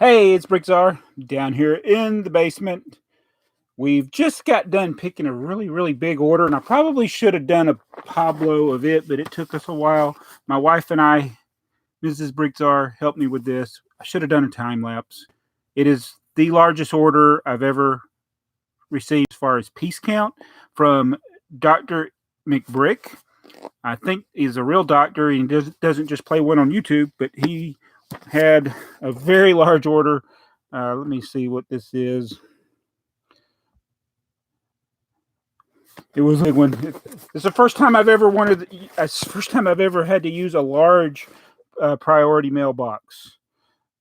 Hey, it's BrickTsar down here in the basement. We've just got done picking a really big order, and I probably should have done a Pablo of it, but it took us a while. My wife and I, Mrs. BrickTsar, helped me with this. I should have done a time lapse. It is the largest order I've ever received as far as piece count from Dr. McBrick. I think he's a real doctor. He doesn't just play one on YouTube, but he had a very large order. Let me see what this is. It was a big one. It's the first time I've ever first time I've ever had to use a large priority mailbox.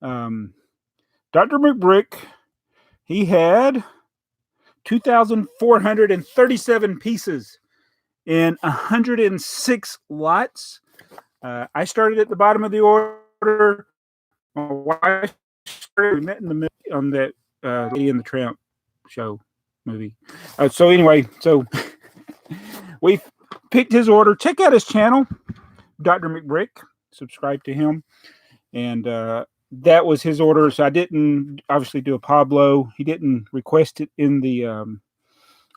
Dr. McBrick, he had 2,437 pieces in 106 lots. I started at the bottom of the order. My wife started. We met in the middle on that Lady and the Tramp show movie. So anyway, we picked his order. Check out his channel, Dr. McBrick. Subscribe to him. And that was his order. So I didn't obviously do a Pablo. He didn't request it in the on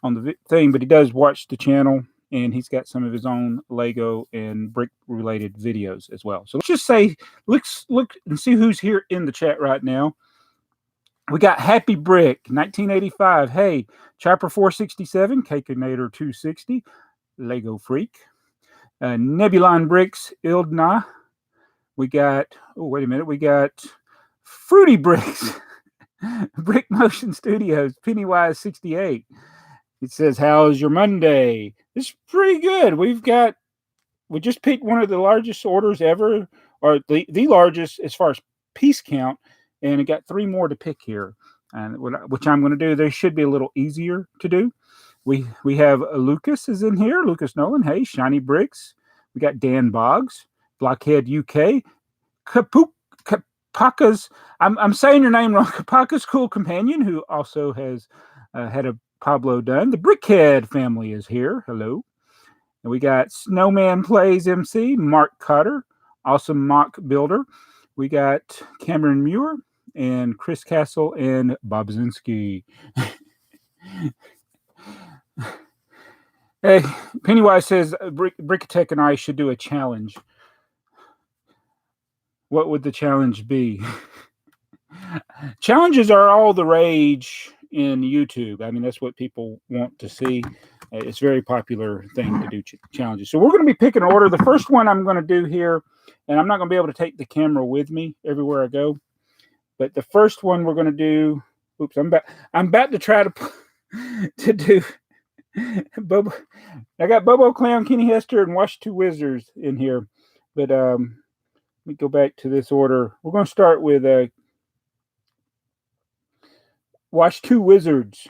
the thing, but he does watch the channel. And he's got some of his own Lego and brick-related videos as well. So let's just say, let's look and see who's here in the chat right now. We got Happy Brick, 1985. Hey, Chopper 467, Cakeinator 260, Lego Freak. Nebulon Bricks, Ildna. We got, oh, wait a minute. We got Fruity Bricks, Brick Motion Studios, Pennywise 68. It says, how's your Monday? It's pretty good. We just picked one of the largest orders ever, or the largest as far as piece count, and it got 3 more to pick here, and which I'm going to do. They should be a little easier to do. We have Lucas is in here. Lucas Nolan. Hey, Shiny Bricks. We got Dan Boggs, Blockhead UK, Kapaka's. I'm saying your name wrong. Kapaka's Cool Companion, who also has had a Pablo done. The Brickhead family is here. Hello. And we got Snowman Plays MC, Mark Cotter, Awesome Mock Builder. We got Cameron Muir and Chris Castle and Bob Zinski. Hey, Pennywise says Brickatech and I should do a challenge. What would the challenge be? Challenges are all the rage in YouTube. I mean, that's what people want to see. It's a very popular thing to do challenges. So we're going to be picking an order. The first one I'm going to do here, and I'm not going to be able to take the camera with me everywhere I go. But the first one we're going to do. Oops, I'm about to try to do Bobo. I got BoboClown, Kenny Hester, and Watch Two Wizards in here. But let me go back to this order. We're going to start with Watch Two Wizards.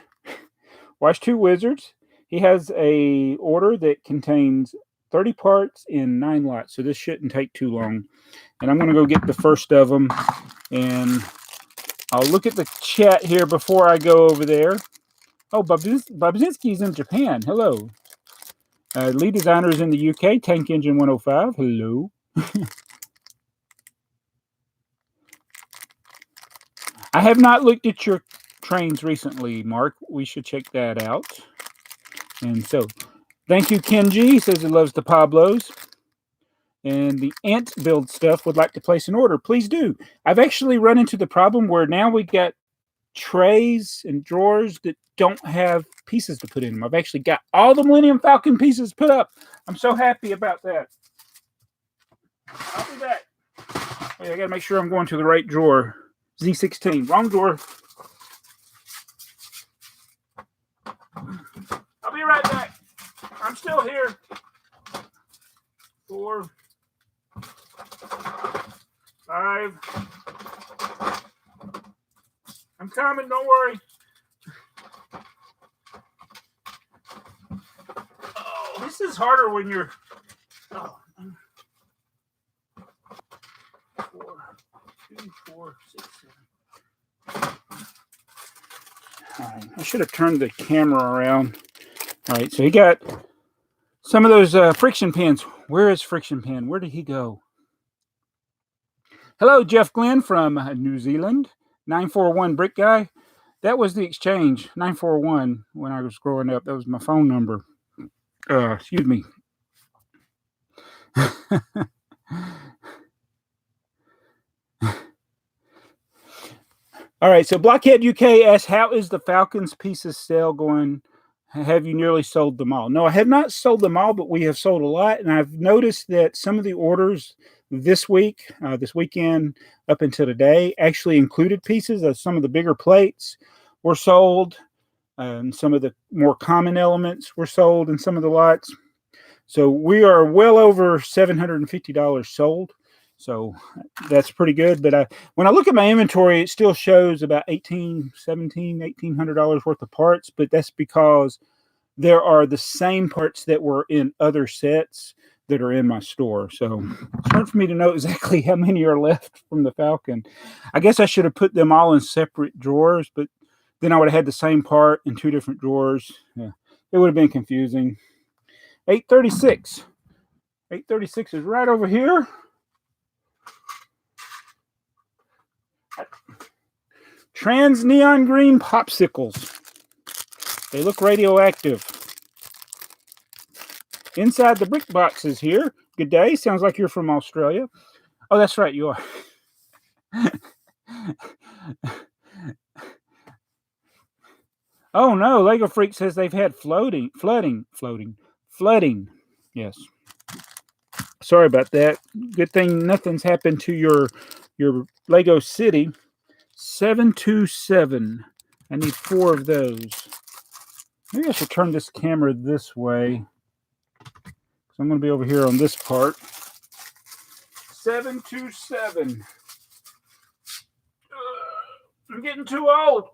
Watch Two Wizards. He has a order that contains 30 parts in 9 lots, so this shouldn't take too long. And I'm going to go get the first of them, and I'll look at the chat here before I go over there. Oh, Babzinski's in Japan. Hello. Lead designer is in the UK. Tank Engine 105. Hello. I have not looked at your trains recently, Mark. We should check that out. And so, thank you, Kenji. He says he loves the Pablos. And the Ant Build stuff would like to place an order. Please do. I've actually run into the problem where now we got trays and drawers that don't have pieces to put in them. I've actually got all the Millennium Falcon pieces put up. I'm so happy about that. I'll do that. Wait, I got to make sure I'm going to the right drawer. Z16. Wrong drawer. I'll be right back. I'm still here. 4, 5. I'm coming, don't worry. Oh, this is harder when you're... Oh. 4, 2, 4, 6, 7. All right, I should have turned the camera around. All right, so he got some of those friction pins. Where is Friction Pin? Where did he go? Hello, Jeff Glenn from New Zealand. 941 Brick Guy. That was the exchange, 941, when I was growing up. That was my phone number. Excuse me. All right, so Blockhead UK asks, how is the Falcons pieces sale going? Have you nearly sold them all? No, I have not sold them all, but we have sold a lot. And I've noticed that some of the orders this week, this weekend, up until today, actually included pieces of some of the bigger plates were sold. And some of the more common elements were sold in some of the lots. So we are well over $750 sold. So that's pretty good. But when I look at my inventory, it still shows about $1,800 worth of parts. But that's because there are the same parts that were in other sets that are in my store. So it's hard for me to know exactly how many are left from the Falcon. I guess I should have put them all in separate drawers, but then I would have had the same part in two different drawers. Yeah, it would have been confusing. 836. 836 is right over here. Trans neon green popsicles. They look radioactive. Inside the brick boxes here. Good day. Sounds like you're from Australia. Oh, that's right, you are. Oh no, Lego Freak says they've had flooding. Yes. Sorry about that. Good thing nothing's happened to your Lego City. 727. I need 4 of those. Maybe I should turn this camera this way. So I'm going to be over here on this part. 727. I'm getting too old.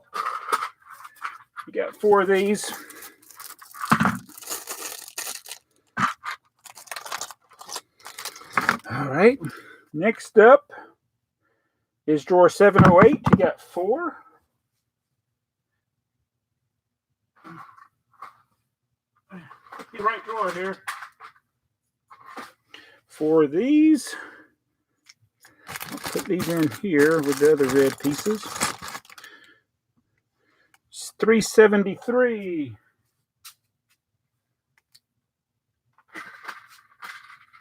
We got 4 of these. All right. Next up is drawer 708. You got 4. The right drawer here. 4 of these. I'll put these in here with the other red pieces. It's 373.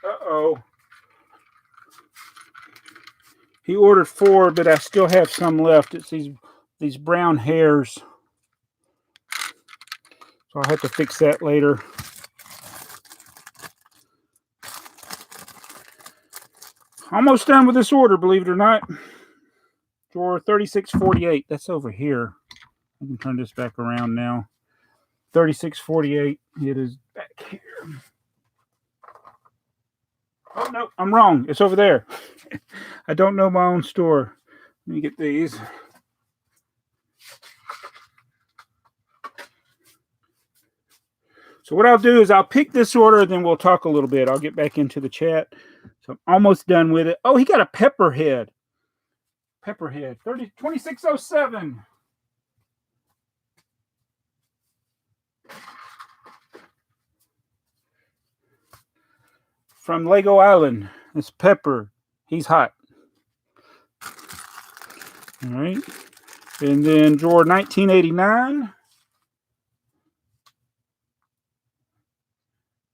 Uh-oh. He ordered 4, but I still have some left. It's these brown hairs. So I'll have to fix that later. Almost done with this order, believe it or not. Drawer 3648. That's over here. I can turn this back around now. 3648. It is back here. Oh, no, I'm wrong. It's over there. I don't know my own store. Let me get these. So what I'll do is I'll pick this order, then we'll talk a little bit. I'll get back into the chat. So I'm almost done with it. Oh, he got a pepperhead. Pepperhead. 2607. From Lego Island. It's Pepper. He's hot. All right. And then drawer 1989.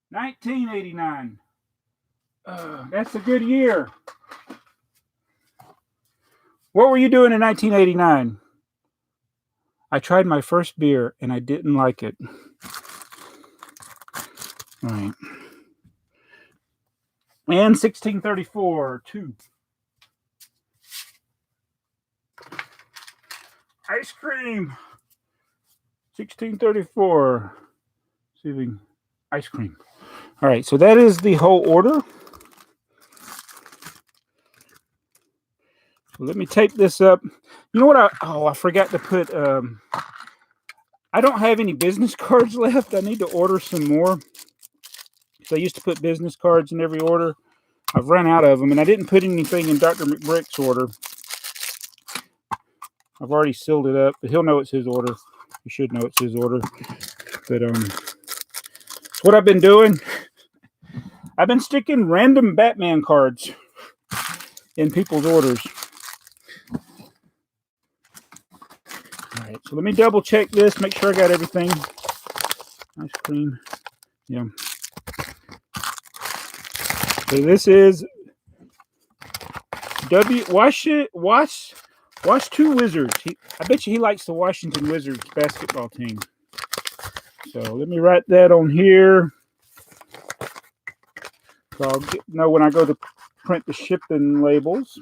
1989. That's a good year. What were you doing in 1989? I tried my first beer and I didn't like it. All right. And 1634, 2. Ice cream. 1634. Receiving ice cream. All right, so that is the whole order. So let me tape this up. You know what? I forgot to put. I don't have any business cards left. I need to order some more. So I used to put business cards in every order. I've run out of them, and I didn't put anything in Dr. McBrick's order. I've already sealed it up, but he'll know it's his order. He should know it's his order. But it's what I've been doing. I've been sticking random Batman cards in people's orders. All right, so let me double check this, make sure I got everything. Ice cream. Yeah. So this is Wash Two Wizards. I bet you he likes the Washington Wizards basketball team. So let me write that on here. So I'll know when I go to print the shipping labels.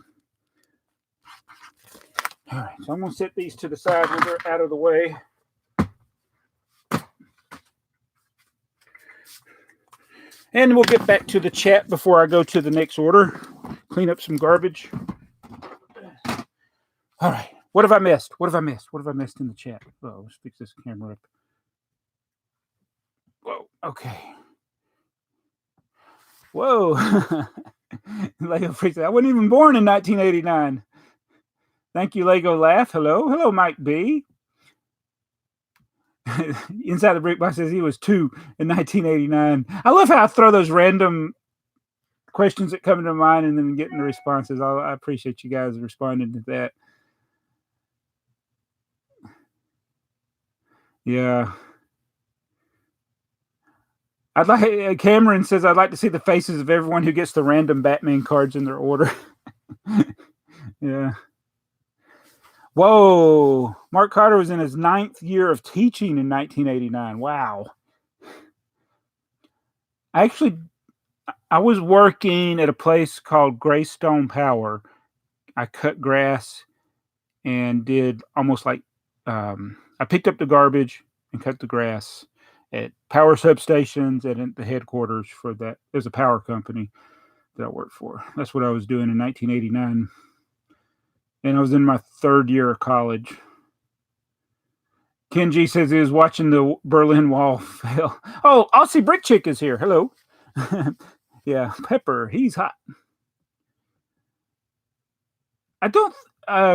All right, so I'm going to set these to the side when they're out of the way. And we'll get back to the chat before I go to the next order. Clean up some garbage. All right. What have I missed? What have I missed? What have I missed in the chat? Oh, let's fix this camera up. Whoa. Okay. Whoa. Lego Freaks. I wasn't even born in 1989. Thank you, Lego Laugh. Hello. Hello, Mike B. Inside the Brick Box says he was 2 in 1989. I love how I throw those random questions that come to mind and then getting the responses. I appreciate you guys responding to that. Yeah. I'd like Cameron says I'd like to see the faces of everyone who gets the random Batman cards in their order. Yeah. Whoa. Mark Carter was in his 9th year of teaching in 1989. Wow. I was working at a place called Greystone Power. I cut grass and did almost like I picked up the garbage and cut the grass at power substations and at the headquarters for that. There's a power company that I worked for. That's what I was doing in 1989. And I was in my 3rd year of college. Ken G says he was watching the Berlin Wall fail. Oh, Aussie Brick Chick is here. Hello. Yeah, Pepper. He's hot. I don't...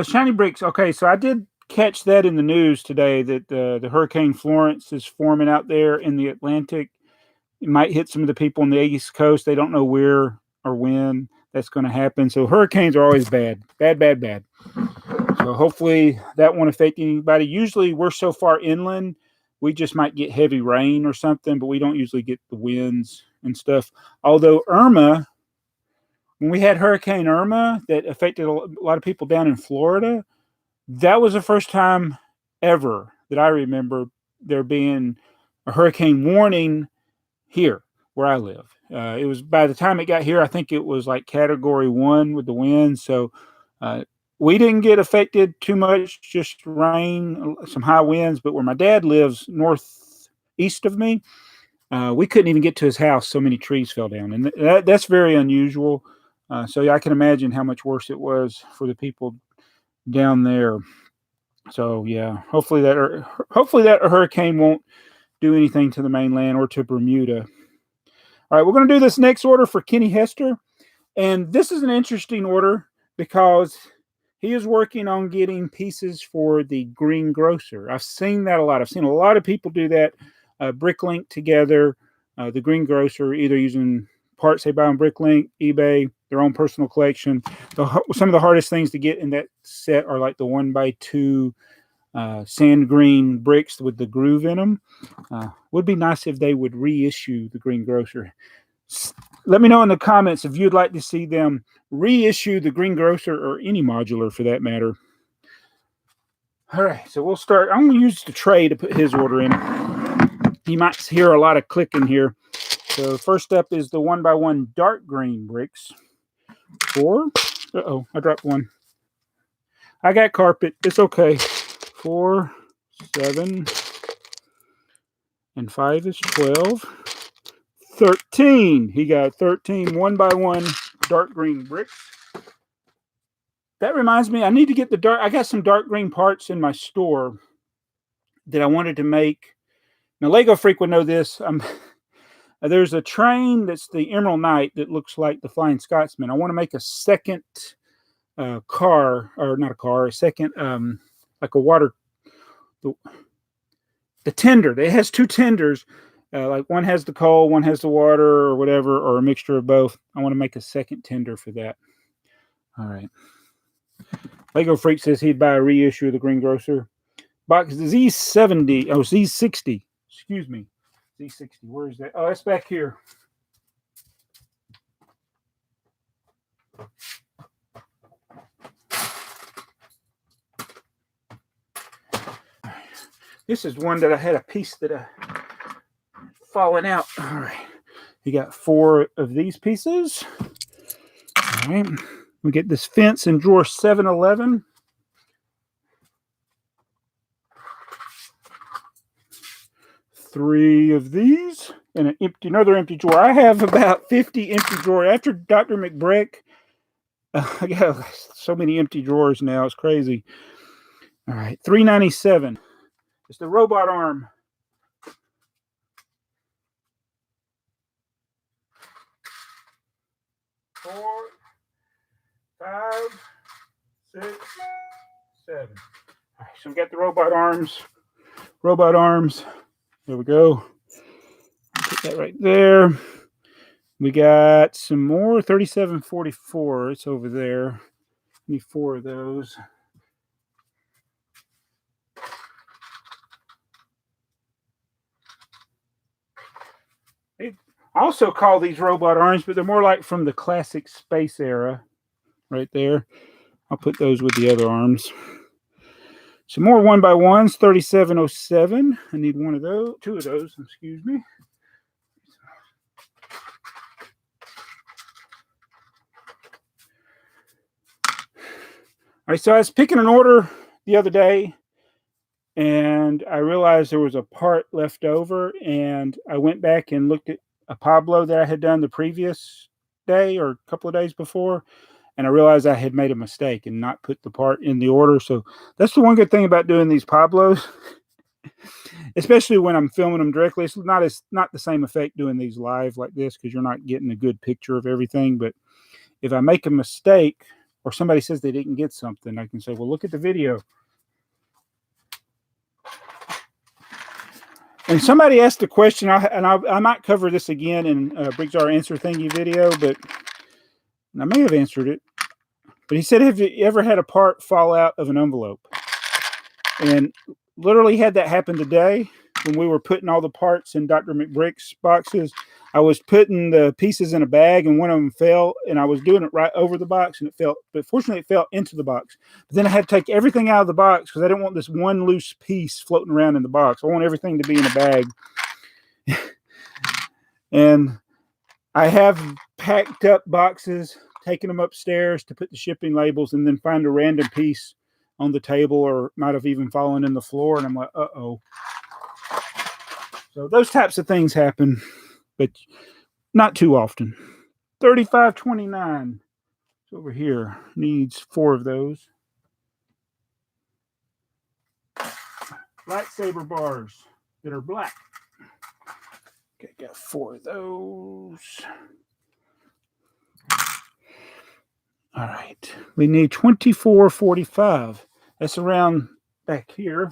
Shiny Bricks. Okay, so I did catch that in the news today that the Hurricane Florence is forming out there in the Atlantic. It might hit some of the people on the East Coast. They don't know where or when that's going to happen. So hurricanes are always bad. Bad. So hopefully that won't affect anybody. Usually we're so far inland, we just might get heavy rain or something, but we don't usually get the winds and stuff. Although Irma, when we had Hurricane Irma that affected a lot of people down in Florida, that was the first time ever that I remember there being a hurricane warning here where I live. It was, by the time it got here, I think it was like Category 1 with the wind. So we didn't get affected too much, just rain, some high winds. But where my dad lives, northeast of me, we couldn't even get to his house. So many trees fell down. And that's very unusual. So I can imagine how much worse it was for the people down there. So yeah, hopefully that hurricane won't do anything to the mainland or to Bermuda. All right, we're going to do this next order for Kenny Hester. And this is an interesting order because he is working on getting pieces for the greengrocer. I've seen that a lot. I've seen a lot of people do that. Bricklink together, the greengrocer, either using parts they buy on Bricklink, eBay, their own personal collection. Some of the hardest things to get in that set are like the 1x2 sand green bricks with the groove in them. Would be nice if they would reissue the greengrocer. Let me know in the comments if you'd like to see them reissue the greengrocer or any modular for that matter. All right, so we'll start. I'm going to use the tray to put his order in. You might hear a lot of clicking here. So first up is the 1x1 dark green bricks. I dropped one. I got carpet. It's okay. 4, 7, and 5 is 12. 13. He got 13 1x1 dark green bricks. That reminds me, I need to get I got some dark green parts in my store that I wanted to make. Now, Lego Freak would know this. There's a train that's the Emerald Knight that looks like the Flying Scotsman. I want to make a second car, or not a car, a second, like a water, the tender. It has 2 tenders. Like one has the coal, one has the water or whatever, or a mixture of both. I want to make a second tender for that. All right. Lego Freak says he'd buy a reissue of the greengrocer. box Z70. Oh, Z60. Excuse me. Z60. Where is that? Oh, that's back here. This is one that I had a piece that fallen out. All right. You got 4 of these pieces. All right. We get this fence in drawer 711. Three of these and another empty drawer. I have about 50 empty drawers. After Dr. McBrick, I got so many empty drawers now. It's crazy. All right, $3.97. It's the robot arm. Four, 5, 6, 7. All right, so we got the robot arms. Robot arms. There we go. Put that right there. We got some more 3744. It's over there. Need 4 of those. I also call these robot arms, but they're more like from the classic space era. Right there. I'll put those with the other arms. Some more 1x1s, 3707. I need 2 of those, excuse me. All right, so I was picking an order the other day, and I realized there was a part left over, and I went back and looked at a Pablo that I had done the previous day or a couple of days before, and I realized I had made a mistake and not put the part in the order. So that's the one good thing about doing these Pablos, especially when I'm filming them directly. It's not the same effect doing these live like this because you're not getting a good picture of everything. But if I make a mistake or somebody says they didn't get something, I can say, well, look at the video. And somebody asked a question, I might cover this again in BrickTsar answer thingy video, but I may have answered it. But he said, have you ever had a part fall out of an envelope? And literally had that happen today when we were putting all the parts in Dr. McBrick's boxes. I was putting the pieces in a bag, and one of them fell, and I was doing it right over the box, and it fell. But fortunately, it fell into the box. But then I had to take everything out of the box because I didn't want this one loose piece floating around in the box. I want everything to be in a bag. And I have packed up boxes, taken them upstairs to put the shipping labels, and then find a random piece on the table or might have even fallen in the floor. And I'm like, uh-oh. So those types of things happen, but not too often. 3529. It's over here. Needs 4 of those. Lightsaber bars that are black. Okay, got 4 of those. All right. We need 2445. That's around back here.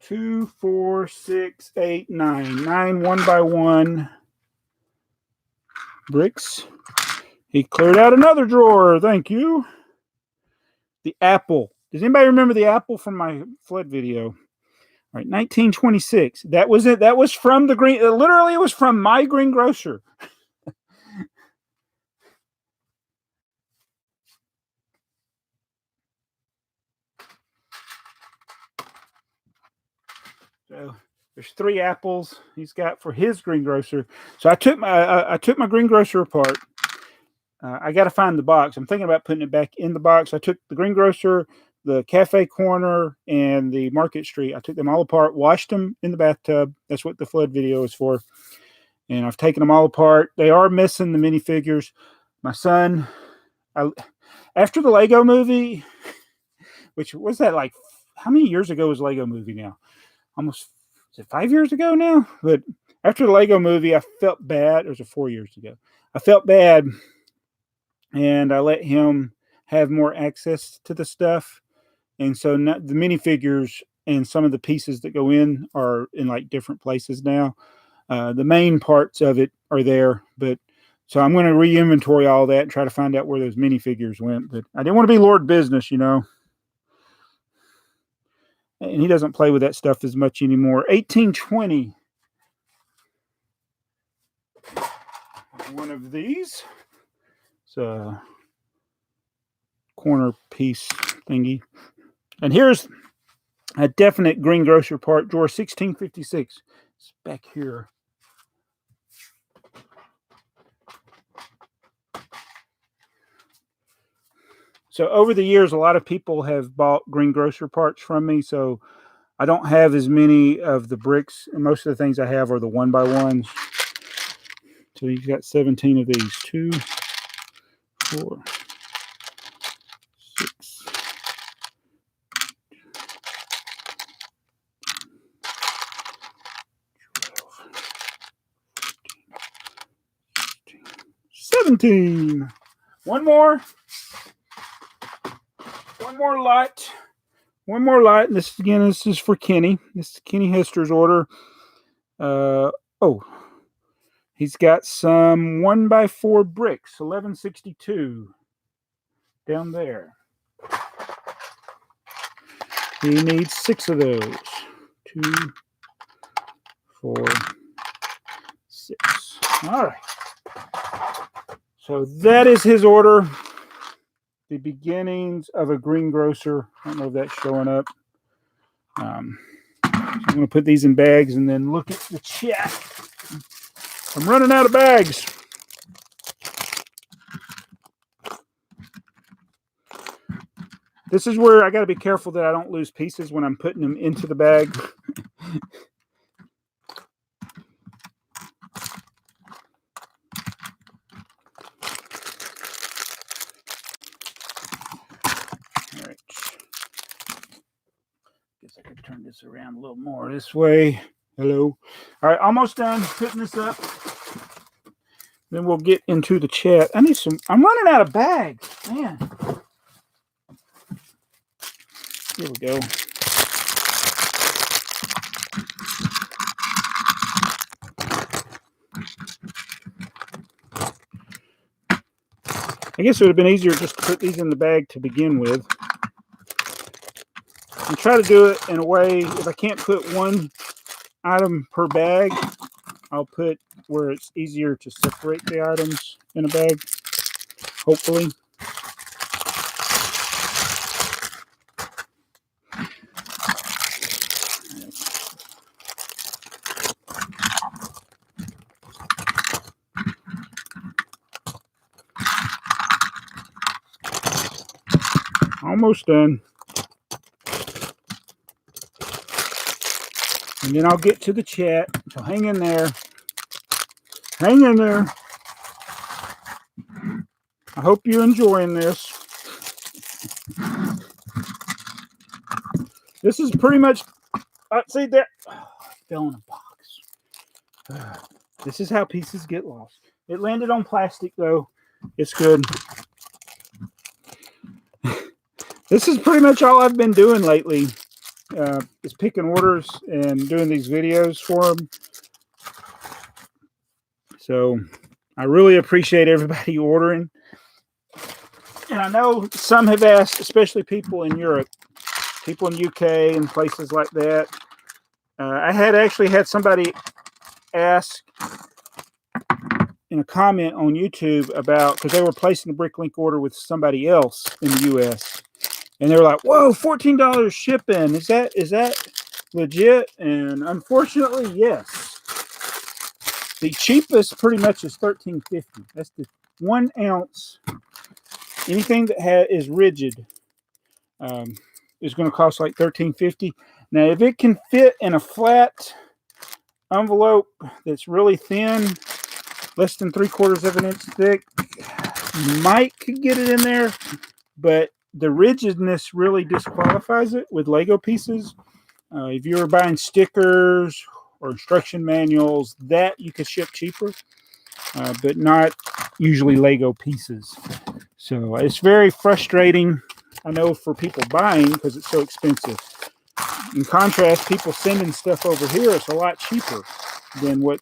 Two, 4, 6, 8, 9. 9 1x1 bricks. He cleared out another drawer. Thank you. The apple. Does anybody remember the apple from my flood video? All right, 1926. That was it. That was from the green. Literally, it was from my greengrocer. So there's 3 apples he's got for his greengrocer. So I took my greengrocer apart. I got to find the box. I'm thinking about putting it back in the box. I took the greengrocer, the cafe corner, and the Market Street. I took them all apart, washed them in the bathtub. That's what the flood video is for. And I've taken them all apart. They are missing the minifigures. My son, after the Lego movie, which was that like, how many years ago was Lego movie now? Almost, is it 5 years ago now? But after the Lego movie, I felt bad. Or was it 4 years ago? I felt bad, and I let him have more access to the stuff. And so the minifigures and some of the pieces that go in are in like different places now. The main parts of it are there, but So I'm going to re-inventory all that and try to find out where those minifigures went. But I didn't want to be Lord Business, you know. And he doesn't play with that stuff as much anymore. 1820. One of these. It's a corner piece thingy. And here's a definite greengrocer part drawer, 1656. It's back here. So over the years, a lot of people have bought greengrocer parts from me. So I don't have as many of the bricks. And most of the things I have are the 1x1s. So you've got 17 of these. 2, 4, 6. 17. One more lot. One more lot. And this is for Kenny. This is Kenny Hester's order. He's got some 1x4 bricks, 1162 down there. He needs 6 of those. 2, 4, 6. All right. So that is his order. The beginnings of a greengrocer. I don't know if that's showing up. So I'm going to put these in bags and then look at the chat. I'm running out of bags. This is where I got to be careful that I don't lose pieces when I'm putting them into the bag. All right. Guess I could turn this around a little more this way. Hello. All right, almost done putting this up. Then we'll get into the chat. I'm running out of bags. Man. Here we go. I guess it would have been easier just to put these in the bag to begin with. And try to do it in a way, if I can't put one item per bag, I'll put where it's easier to separate the items in a bag, hopefully. Almost done. And then I'll get to the chat. So hang in there. Hang in there. I hope you're enjoying this. This is pretty much, see there. Oh, I fell in a box. This is how pieces get lost. It landed on plastic though. It's good. This is pretty much all I've been doing lately. Is picking orders and doing these videos for them. So I really appreciate everybody ordering. And I know some have asked, especially people in Europe, people in UK and places like that. I had actually had somebody ask in a comment on YouTube about, because they were placing a Bricklink order with somebody else in the US. And they were like, whoa, $14 shipping. Is that legit? And unfortunately, yes. The cheapest pretty much is $13.50. That's the 1 ounce. Anything that is rigid is going to cost like $13.50. Now, if it can fit in a flat envelope that's really thin, less than 3/4 of an inch thick, you might could get it in there, but the rigidness really disqualifies it with Lego pieces. If you were buying stickers or instruction manuals, that you could ship cheaper, but not usually Lego pieces. So it's very frustrating, I know, for people buying because it's so expensive. In contrast, people sending stuff over here, it's a lot cheaper than what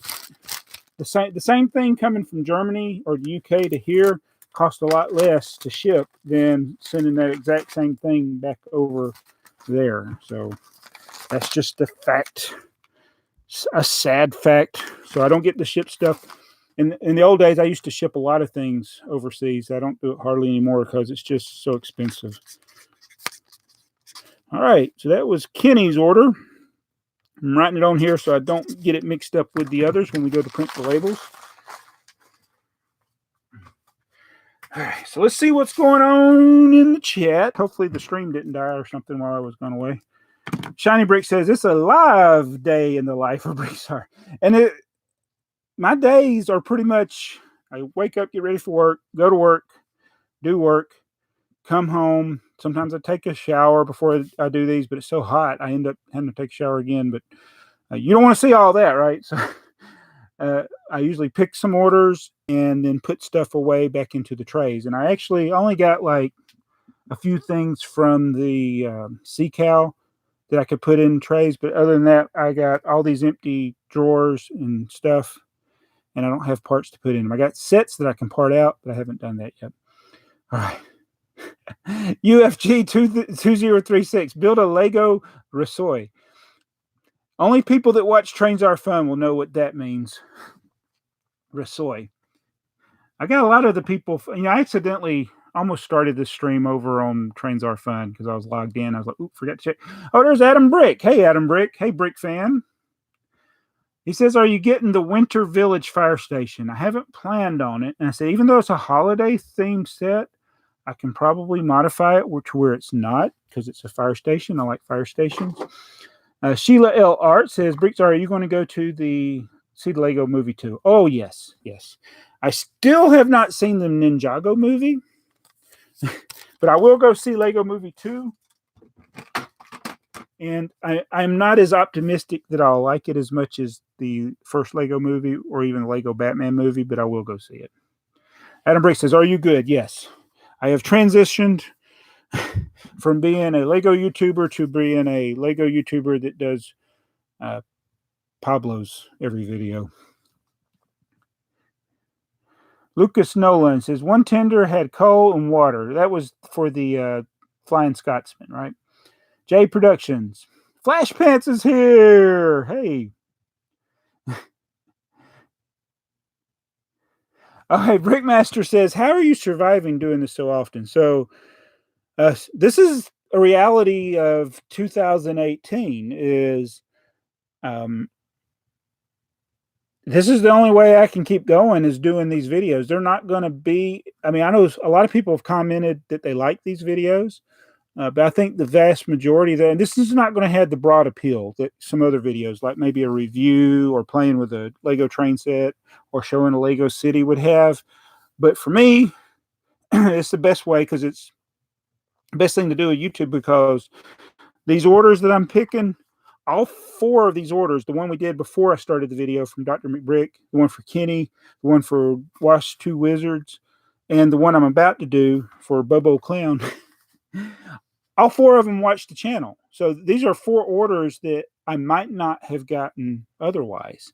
the same thing coming from Germany or the UK to here cost a lot less to ship than sending that exact same thing back over there. So that's just a fact, a sad fact. So I don't get to ship stuff. In the old days, I used to ship a lot of things overseas. I don't do it hardly anymore because it's just so expensive. All right, so that was Kenny's order. I'm writing it on here so I don't get it mixed up with the others when we go to print the labels. All right, so let's see what's going on in the chat. Hopefully the stream didn't die or something while I was gone away. Shiny Brick says, it's a live day in the life of BrickTsar. And my days are pretty much, I wake up, get ready for work, go to work, do work, come home. Sometimes I take a shower before I do these, but it's so hot, I end up having to take a shower again. But you don't want to see all that, right? So I usually pick some orders and then put stuff away back into the trays. And I actually only got like a few things from the Sea Cow that I could put in trays. But other than that, I got all these empty drawers and stuff, and I don't have parts to put in them. I got sets that I can part out, but I haven't done that yet. All right. UFG 2036, build a Lego Rasoy. Only people that watch Trains Are Fun will know what that means. Rasoy. I got a lot of the people, I accidentally almost started this stream over on Trains Are Fun because I was logged in. I was like, oop, forgot to check. Oh, there's Adam Brick. Hey, Adam Brick. Hey, Brick fan. He says, are you getting the Winter Village Fire Station? I haven't planned on it. And I said, even though it's a holiday themed set, I can probably modify it to where it's not because it's a fire station. I like fire stations. Sheila L. Art says, BrickTsar, are you going to go to see the Lego movie too? Oh, yes. Yes. I still have not seen the Ninjago movie, but I will go see Lego movie 2. And I'm not as optimistic that I'll like it as much as the first Lego movie or even the Lego Batman movie, but I will go see it. Adam Brick says, are you good? Yes. I have transitioned from being a Lego YouTuber to being a Lego YouTuber that does Pablo's every video. Lucas Nolan says, one tender had coal and water. That was for the Flying Scotsman, right? J Productions. Flash Pants is here. Hey. Okay, Brickmaster says, how are you surviving doing this so often? So this is a reality of 2018 is this is the only way I can keep going is doing these videos. They're not going to be, I mean, I know a lot of people have commented that they like these videos, but I think the vast majority there, and this is not going to have the broad appeal that some other videos, like maybe a review or playing with a Lego train set or showing a Lego city would have. But for me, it's the best way because it's the best thing to do on YouTube because these orders that I'm picking, all 4 of these orders, the one we did before I started the video from Dr. McBrick, the one for Kenny, the one for Wash 2 Wizards, and the one I'm about to do for BoboClown, all 4 of them watch the channel. So these are 4 orders that I might not have gotten otherwise.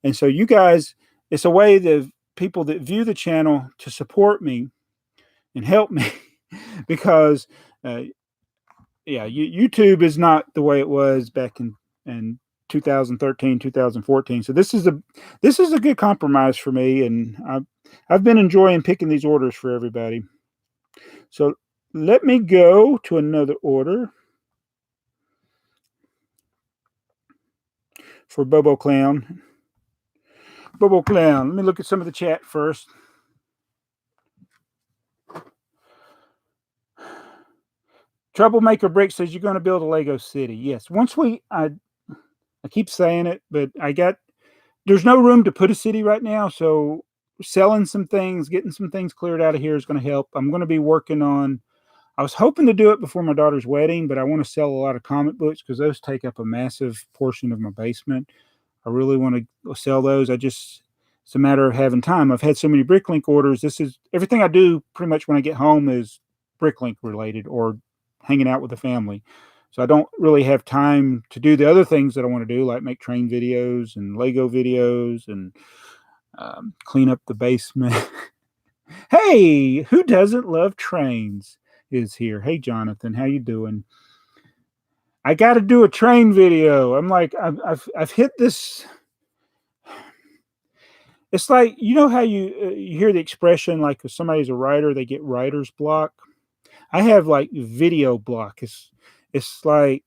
And so you guys, it's a way that people that view the channel to support me and help me because yeah, YouTube is not the way it was back in 2013, 2014. So this is a good compromise for me, and I've been enjoying picking these orders for everybody. So let me go to another order for BoboClown. BoboClown. Let me look at some of the chat first. Troublemaker Brick says you're going to build a Lego city. Yes. Once I keep saying it, but there's no room to put a city right now. So selling some things, getting some things cleared out of here is going to help. I'm going to be working on, I was hoping to do it before my daughter's wedding, but I want to sell a lot of comic books because those take up a massive portion of my basement. I really want to sell those. It's a matter of having time. I've had so many Bricklink orders. Everything I do pretty much when I get home is Bricklink related or hanging out with the family. So I don't really have time to do the other things that I want to do, like make train videos and Lego videos and clean up the basement. Hey, who doesn't love trains is here. Hey, Jonathan, how you doing? I got to do a train video. I'm like, I've hit this. It's like, you know how you hear the expression, like if somebody's a writer, they get writer's block. I have like video block. It's like,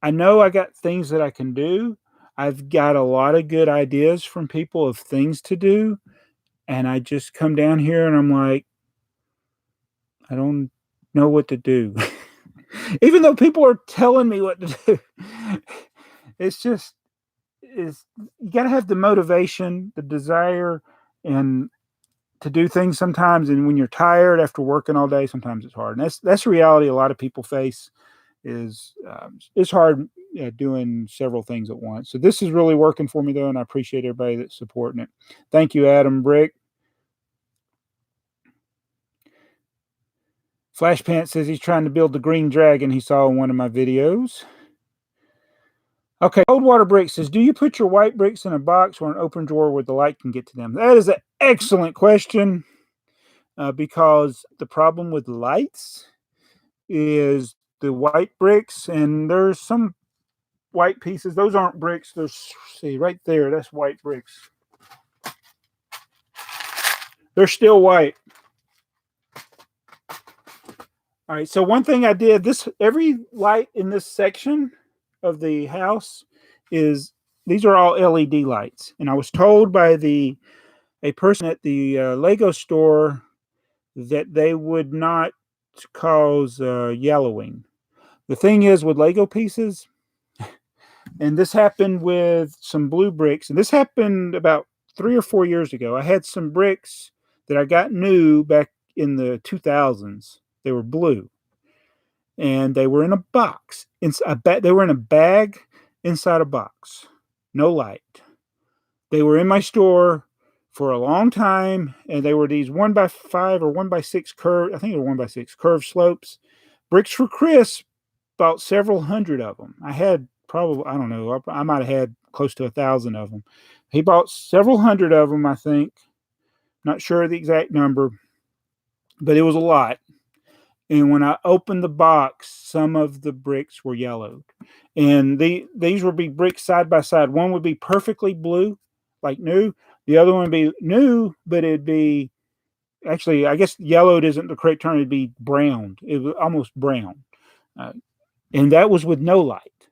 I know I got things that I can do. I've got a lot of good ideas from people of things to do. And I just come down here and I'm like, I don't know what to do. Even though people are telling me what to do. It's just, you got to have the motivation, the desire, and to do things sometimes. And when you're tired after working all day, sometimes it's hard. And that's the reality a lot of people face. Is it's hard doing several things at once. So this is really working for me though, and I appreciate everybody that's supporting it. Thank you, Adam Brick. Flash Pants says he's trying to build the green dragon he saw in one of my videos. Okay, Coldwater Brick says, do you put your white bricks in a box or an open drawer where the light can get to them? That is an excellent question, because the problem with lights is the white bricks, and there's some white pieces. Those aren't bricks. There's, see, right there, that's white bricks. They're still white. All right, so one thing I did, every light in this section of the house these are all LED lights. And I was told by a person at the Lego store that they would not cause yellowing. The thing is with Lego pieces, and this happened with some blue bricks, and this happened about 3 or 4 years ago. I had some bricks that I got new back in the 2000s. They were blue, and they were in a box. They were in a bag inside a box. No light. They were in my store for a long time, and they were these 1x5 or 1x6 curve. I think they were 1x6 curved slopes. Bricks for Chris bought several hundred of them. I had probably, I don't know, I might have had close to 1,000 of them. He bought several hundred of them, I think. Not sure the exact number, but it was a lot. And when I opened the box, some of the bricks were yellowed. And these would be bricks side by side. One would be perfectly blue, like new. The other one would be new, but it'd be, actually, I guess yellowed isn't the correct term. It'd be browned. It was almost brown. And that was with no light.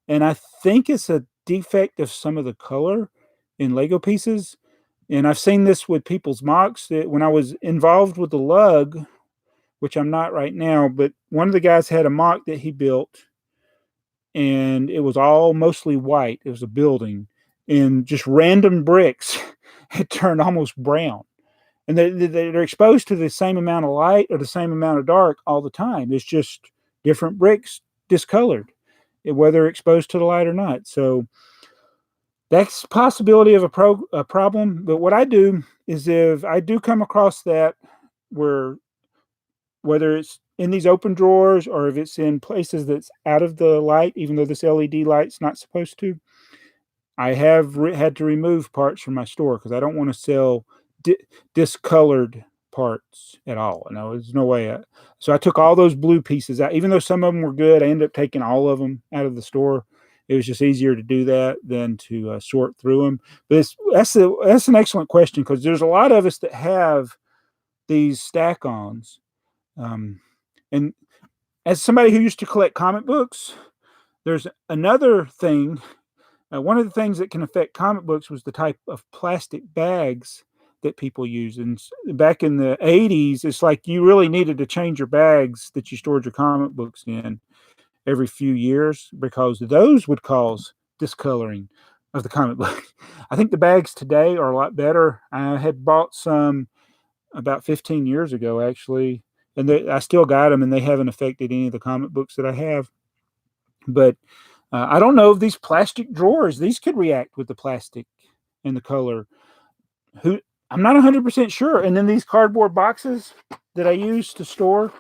And I think it's a defect of some of the color in Lego pieces. And I've seen this with people's mocks, that when I was involved with the lug, which I'm not right now, but one of the guys had a mock that he built, and it was all mostly white. It was a building, and just random bricks had turned almost brown. And they're exposed to the same amount of light or the same amount of dark all the time. It's just different bricks discolored, whether exposed to the light or not. So that's a possibility of a problem. But what I do is, if I do come across that, whether it's in these open drawers or if it's in places that's out of the light, even though this LED light's not supposed to, I have had to remove parts from my store because I don't want to sell discolored parts at all. No, there's no way. So I took all those blue pieces out. Even though some of them were good, I ended up taking all of them out of the store. It was just easier to do that than to sort through them. But that's an excellent question, because there's a lot of us that have these stack-ons. And as somebody who used to collect comic books, there's another thing. One of the things that can affect comic books was the type of plastic bags that people use. And back in the 80s, it's like you really needed to change your bags that you stored your comic books in every few years, because those would cause discoloring of the comic book. I think the bags today are a lot better. I had bought some about 15 years ago, actually, and I still got them, and they haven't affected any of the comic books that I have. But I don't know if these plastic drawers, these could react with the plastic and the color. I'm not 100% sure. And then these cardboard boxes that I use to store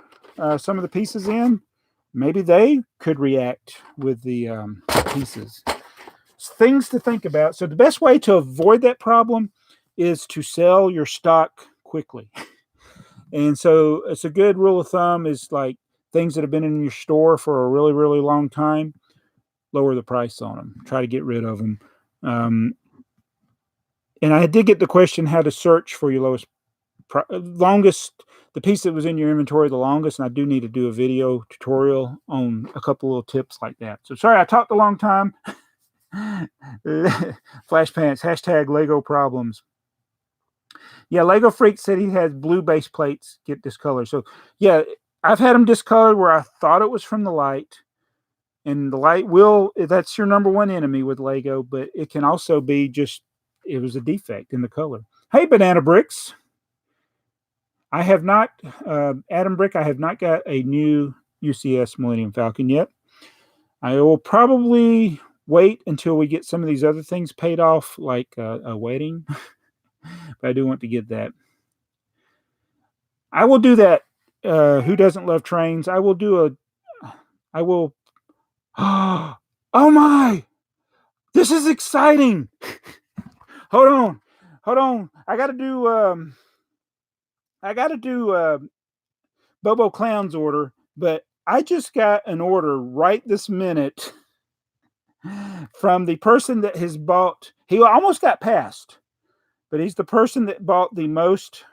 some of the pieces in, maybe they could react with the pieces. things to think about. So the best way to avoid that problem is to sell your stock quickly. And so it's a good rule of thumb is like things that have been in your store for a really, really long time, lower the price on them. Try to get rid of them. And I did get the question how to search for your longest, the piece that was in your inventory the longest, and I do need to do a video tutorial on a couple little tips like that. So sorry I talked a long time. Flash pants, hashtag Lego problems. Yeah, Lego Freak said he has blue base plates get discolored. So yeah, I've had them discolored where I thought it was from the light. And the light that's your number one enemy with Lego, but it can also be just, it was a defect in the color. Hey, Banana Bricks. I have not, Adam Brick, I have not got a new UCS Millennium Falcon yet. I will probably wait until we get some of these other things paid off, like a wedding. But I do want to get that. I will do that. Who doesn't love trains? I will. Oh my! This is exciting. Hold on. I got to do BoboClown's order, but I just got an order right this minute from the person that has bought. He almost got passed, but he's the person that bought the most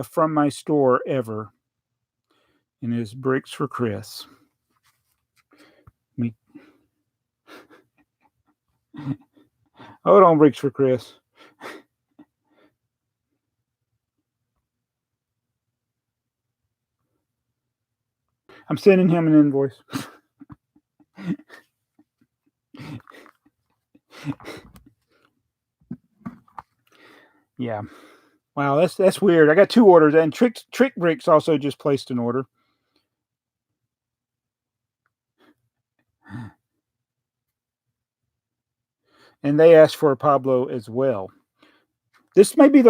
from my store ever, and it's Bricks for Chris. Hold on, Bricks for Chris. I'm sending him an invoice. Yeah. Wow, that's weird. I got two orders, and TrikBrix also just placed an order. And they asked for a Pablo as well. This may be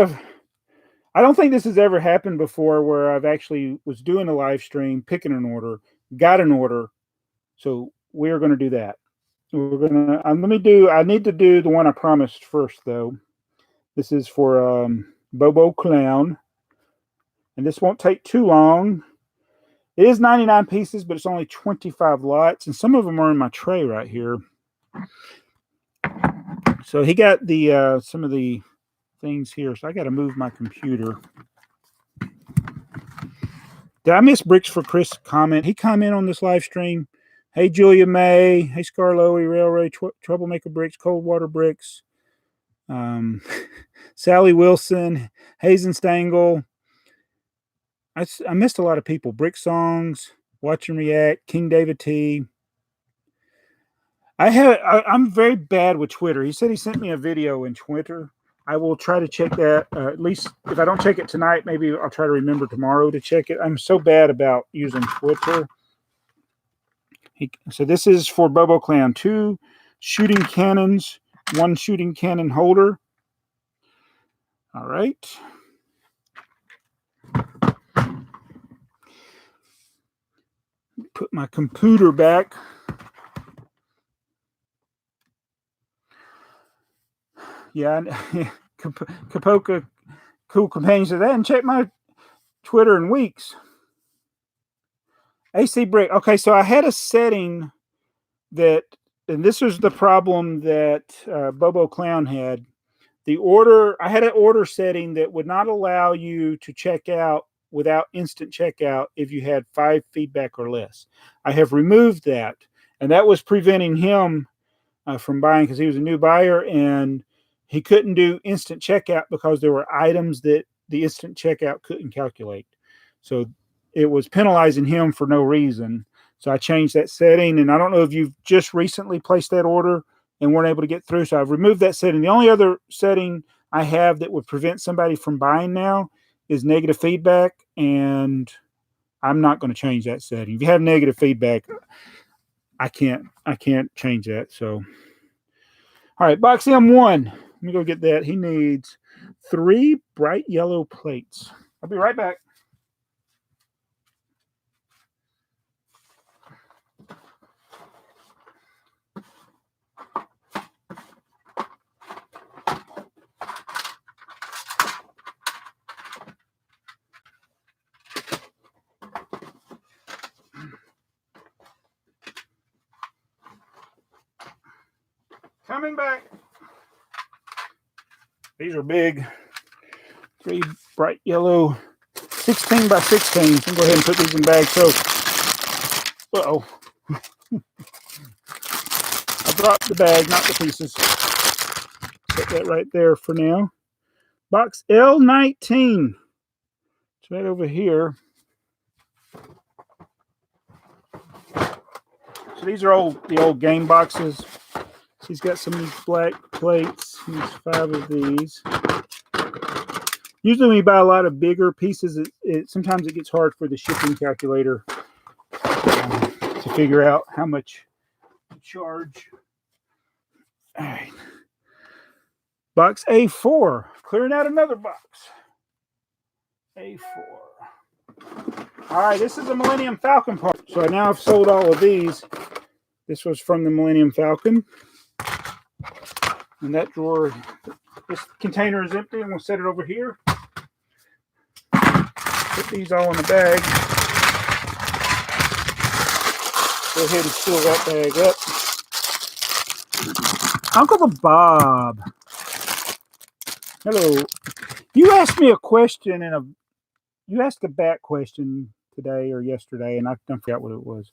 I don't think this has ever happened before where I've actually was doing a live stream, picking an order, got an order. So we're going to do that. We're going to, I need to do the one I promised first though. This is for BoboClown. And this won't take too long. It is 99 pieces, but it's only 25 lots. And some of them are in my tray right here. So he got the some of the things here. So I got to move my computer. Did I miss Bricks for Chris comment? He commented on this live stream. Hey, Julia May. Hey, Scarlowy, Railroad, Troublemaker Bricks, Coldwater Bricks. Sally Wilson, Hazen Stangle. I missed a lot of people. Brick Songs, Watch and React, King David T. I'm very bad with Twitter. He said he sent me a video in Twitter. I will try to check that. At least if I don't check it tonight, maybe I'll try to remember tomorrow to check it. I'm so bad about using Twitter. So this is for BoboClown. 2 shooting cannons, 1 shooting cannon holder. All right. Put my computer back. Yeah, Kapoka Cool Companion said, I hadn't checked my Twitter in weeks. AC Brick. Okay, so I had a setting that, and this was the problem that BoboClown had. I had an order setting that would not allow you to check out without instant checkout if you had 5 feedback or less. I have removed that, and that was preventing him from buying because he was a new buyer and he couldn't do instant checkout because there were items that the instant checkout couldn't calculate. So it was penalizing him for no reason. So I changed that setting, and I don't know if you've just recently placed that order and weren't able to get through. So I've removed that setting. The only other setting I have that would prevent somebody from buying now is negative feedback, and I'm not going to change that setting. If you have negative feedback, I can't change that. So, all right, box M1. Let me go get that. He needs 3 bright yellow plates. I'll be right back. Coming back. These are big. 3 bright yellow 16 by 16. I'm gonna go ahead and put these in bags. So, uh-oh. I dropped the bag, not the pieces. Put that right there for now. Box L19. It's right over here. So these are the old game boxes. He's got some of these black plates. There's 5 of these. Usually when you buy a lot of bigger pieces, sometimes it gets hard for the shipping calculator to figure out how much to charge. All right. Box A4. Clearing out another box. A4. All right, this is a Millennium Falcon part. So now I've sold all of these. This was from the Millennium Falcon. And that drawer, this container is empty. I'm going to set it over here. Put these all in the bag. Go ahead and fill that bag up. Uncle Bob. Hello. You asked me a question you asked a bat question today or yesterday, and I forgot what it was.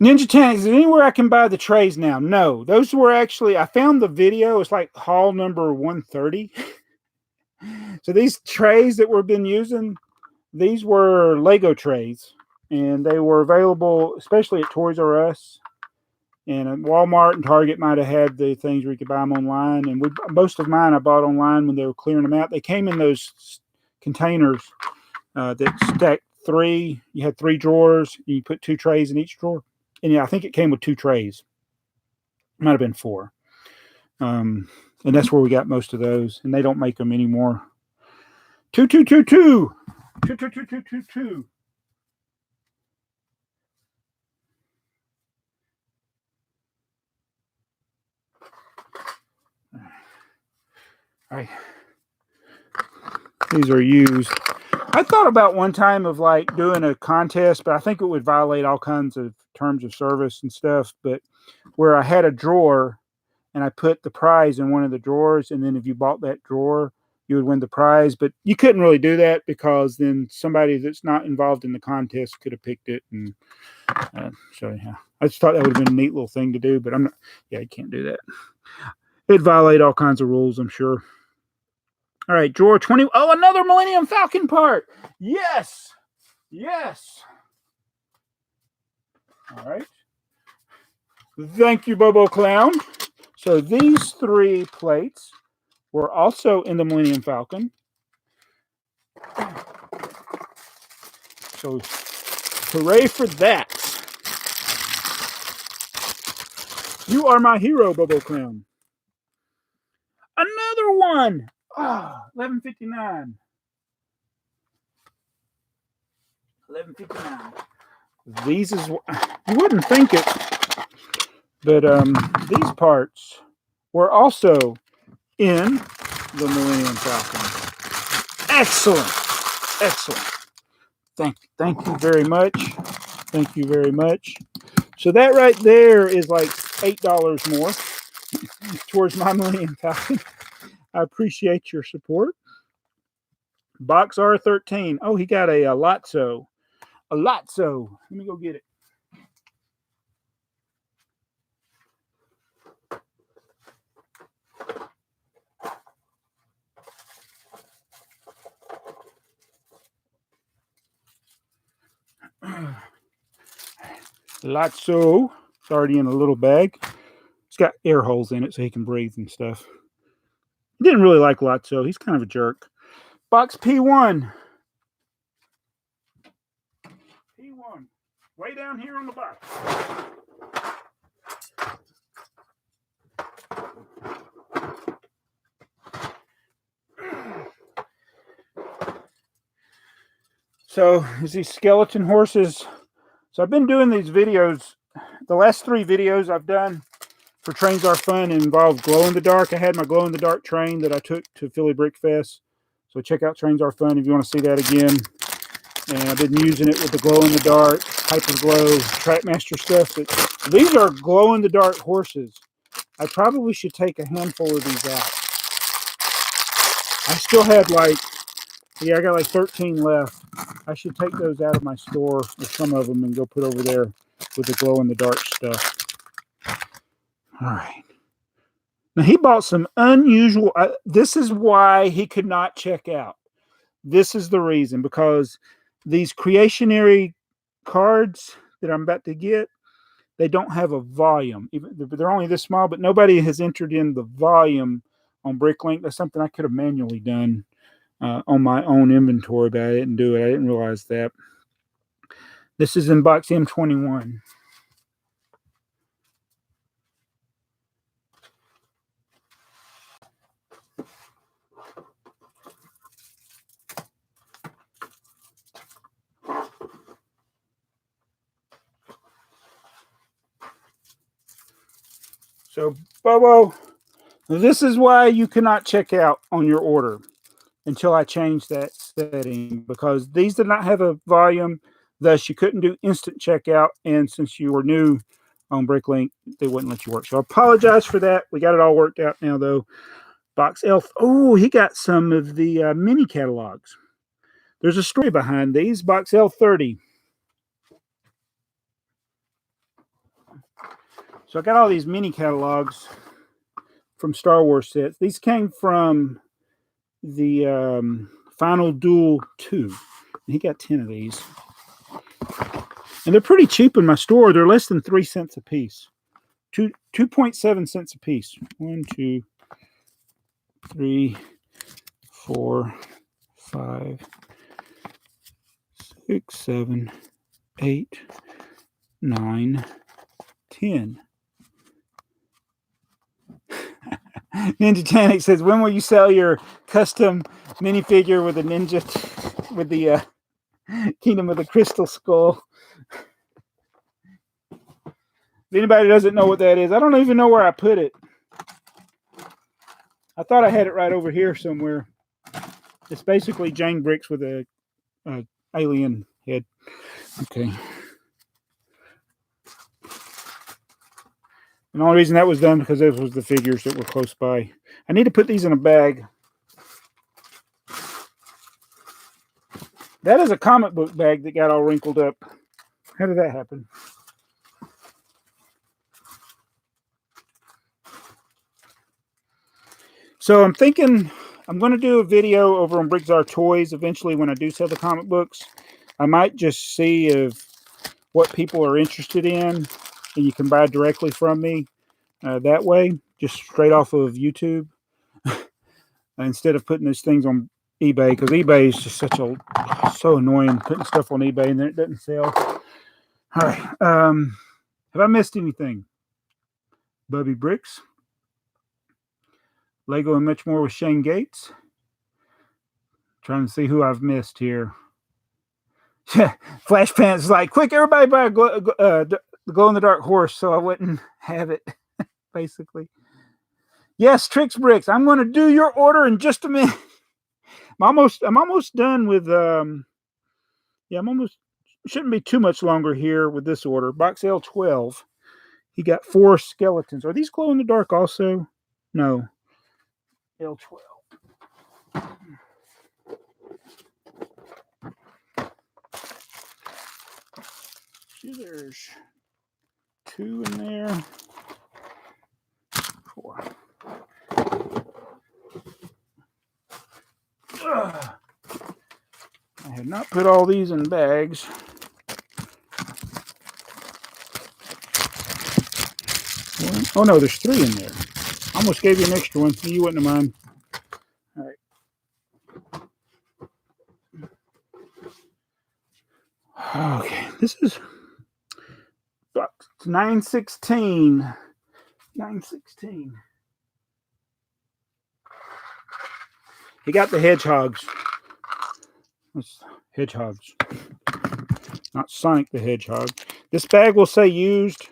Ninja Tank, is there anywhere I can buy the trays now? No, those were actually, I found the video. It's like haul number 130. So these trays that we've been using, these were Lego trays, and they were available, especially at Toys R Us. And at Walmart and Target might have had the things where you could buy them online. And most of mine I bought online when they were clearing them out. They came in those containers that stacked 3. You had 3 drawers, and you put 2 trays in each drawer. And yeah, I think it came with 2 trays. It might have been 4. And that's where we got most of those. And they don't make them anymore. 2222. 22222. All right. These are used. I thought about one time of like doing a contest, but I think it would violate all kinds of terms of service and stuff. But where I had a drawer and I put the prize in one of the drawers, and then if you bought that drawer, you would win the prize. But you couldn't really do that because then somebody that's not involved in the contest could have picked it. And so yeah, I just thought that would have been a neat little thing to do, but I'm not. Yeah, you can't do that. It'd violate all kinds of rules, I'm sure. All right, drawer 20. Oh, another Millennium Falcon part. Yes. Yes. All right. Thank you, BoboClown. So these 3 plates were also in the Millennium Falcon. So hooray for that. You are my hero, BoboClown. Another one. Ah, 11:59. 11:59. These is, you wouldn't think it, but these parts were also in the Millennium Falcon. Excellent, excellent. Thank you very much. Thank you very much. So that right there is like $8 more towards my Millennium Falcon. I appreciate your support. Box R13. Oh, he got a Lotso. A Lotso. Let me go get it. Lotso. It's already in a little bag. It's got air holes in it so he can breathe and stuff. He didn't really like Lotso. He's kind of a jerk. Box P1. P1. Way down here on the box. So, is these skeleton horses. So, I've been doing these videos. The last 3 videos I've done for Trains Are Fun involved glow-in-the-dark. I had my glow-in-the-dark train that I took to Philly Brick Fest. So check out Trains Are Fun if you want to see that again. And I've been using it with the glow-in-the-dark, hyper-glow, Trackmaster stuff. But these are glow-in-the-dark horses. I probably should take a handful of these out. I still have like, I got like 13 left. I should take those out of my store, or some of them, and go put over there with the glow-in-the-dark stuff. All right. Now, he bought some unusual, this is why he could not check out. This is the reason, because these creationary cards that I'm about to get, they don't have a volume. Even they're only this small, but nobody has entered in the volume on Bricklink. That's something I could have manually done on my own inventory, but I didn't do it. I didn't realize that. This is in box M21. So, Bobo, this is why you cannot check out on your order until I change that setting, because these did not have a volume, thus you couldn't do instant checkout, and since you were new on Bricklink, they wouldn't let you work. So I apologize for that. We got it all worked out now, though. Box Elf. Oh, he got some of the mini catalogs. There's a story behind these. Box L30. So I got all these mini catalogs from Star Wars sets. These came from the Final Duel 2. He got 10 of these. And they're pretty cheap in my store. They're less than 3 cents a piece. 2.7 cents a piece. 1, 2, 3, 4, 5, 6, 7, 8, 9, 10. Ninja Tanic says, when will you sell your custom minifigure with a ninja, with the Kingdom of the Crystal Skull? If anybody doesn't know what that is, I don't even know where I put it. I thought I had it right over here somewhere. It's basically TrikBrix with a alien head. Okay. And the only reason that was done because those was the figures that were close by. I need to put these in a bag. That is a comic book bag that got all wrinkled up. How did that happen? So I'm thinking I'm going to do a video over on BrickTsar Toys eventually when I do sell the comic books. I might just see if what people are interested in, and you can buy directly from me that way, just straight off of YouTube, instead of putting these things on eBay, because eBay is just so annoying, putting stuff on eBay and then it doesn't sell. All right, have I missed anything? BoboClown, Lego and much more with Shane Gates. Trying to see who I've missed here. Flash Pants is like, quick, everybody buy a glow-in-the-dark horse so I wouldn't have it, basically. Yes, TrikBrix, I'm going to do your order in just a minute. I'm almost done with, shouldn't be too much longer here with this order. Box L12. He got 4 skeletons. Are these glow-in-the-dark also? No. L12. See, there's 2 in there. 4. I have not put all these in bags. Oh no, there's 3 in there. I almost gave you an extra one. You wouldn't have mind. All right. Okay, this is 916. 916. He got the hedgehogs. That's hedgehogs. Not Sonic the Hedgehog. This bag will say used.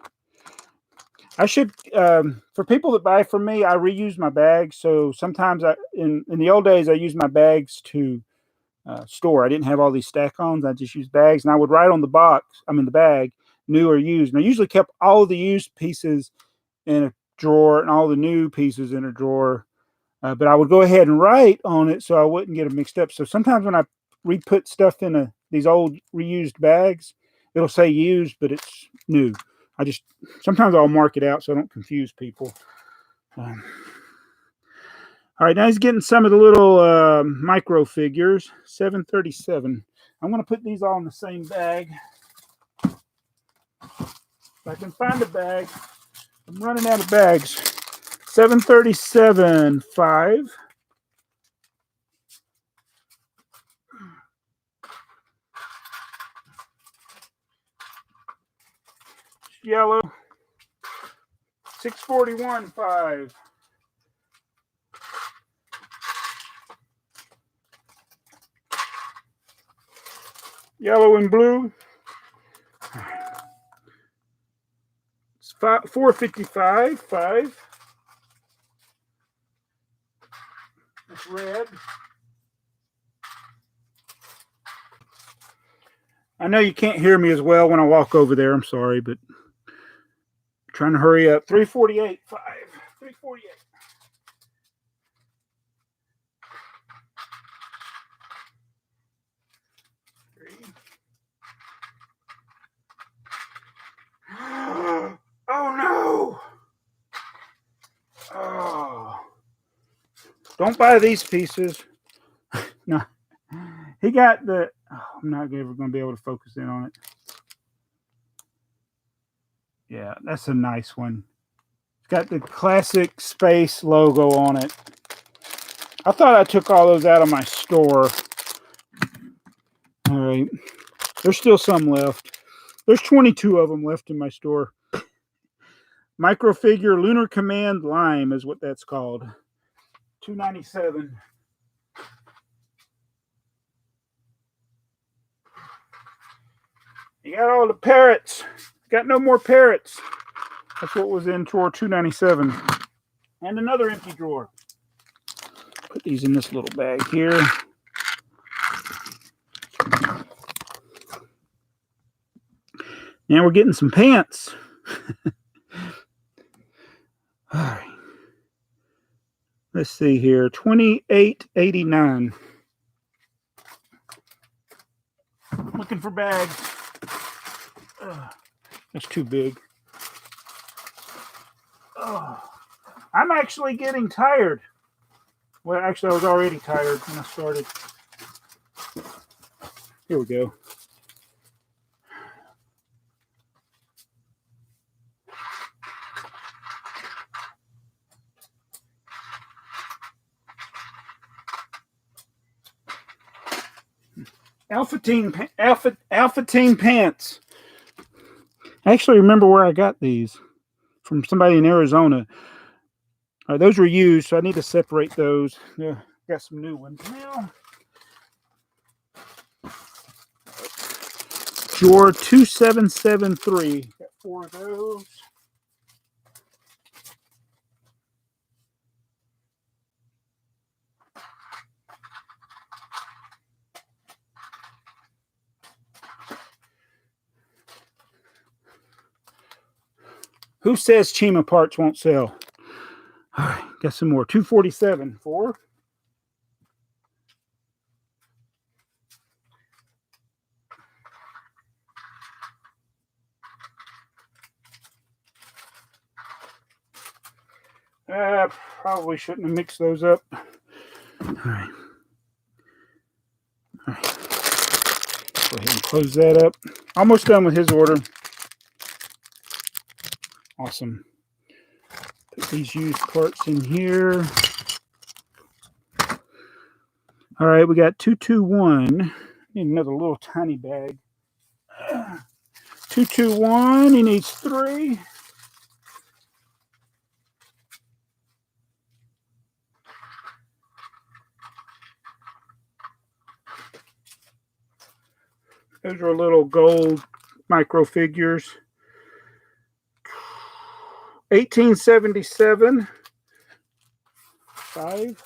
I should, for people that buy from me, I reuse my bags. So sometimes in the old days, I use my bags to store. I didn't have all these stack-ons. I just used bags, and I would write on the box, the bag, new or used. And I usually kept all the used pieces in a drawer and all the new pieces in a drawer. But I would go ahead and write on it so I wouldn't get them mixed up. So sometimes when I re-put stuff in these old reused bags, it'll say used, but it's new. Sometimes I'll mark it out so I don't confuse people. All right, now he's getting some of the little micro figures, 737. I'm going to put these all in the same bag. If I can find a bag. I'm running out of bags. 737, 5. Yellow. 641, 5. Yellow and blue. It's 455, 5. It's red. I know you can't hear me as well when I walk over there. I'm sorry, but I'm trying to hurry up. 348, 5. 348. Oh no! Oh, don't buy these pieces. No, he got the. Oh, I'm not ever going to be able to focus in on it. Yeah, that's a nice one. It's got the classic space logo on it. I thought I took all those out of my store. All right, there's still some left. There's 22 of them left in my store. Microfigure Lunar Command Lime is what that's called. $2.97. You got all the parrots. Got no more parrots. That's what was in drawer 297. And another empty drawer. Put these in this little bag here. Now we're getting some pants. All right. Let's see here. $28.89. Looking for bags. That's too big. I'm actually getting tired. Well, actually, I was already tired when I started. Here we go. Alpha Team pants. I actually remember where I got these from somebody in Arizona. Those were used, so I need to separate those. Yeah, got some new ones now. Drawer 2773. Got 4 of those. Who says Chima parts won't sell? All right, got some more. 247. 4. Probably shouldn't have mixed those up. All right. All right. Go ahead and close that up. Almost done with his order. Awesome. Put these used parts in here. All right, we got 221. Need another little tiny bag. 221. He needs 3. Those are little gold micro figures. 1877. 5.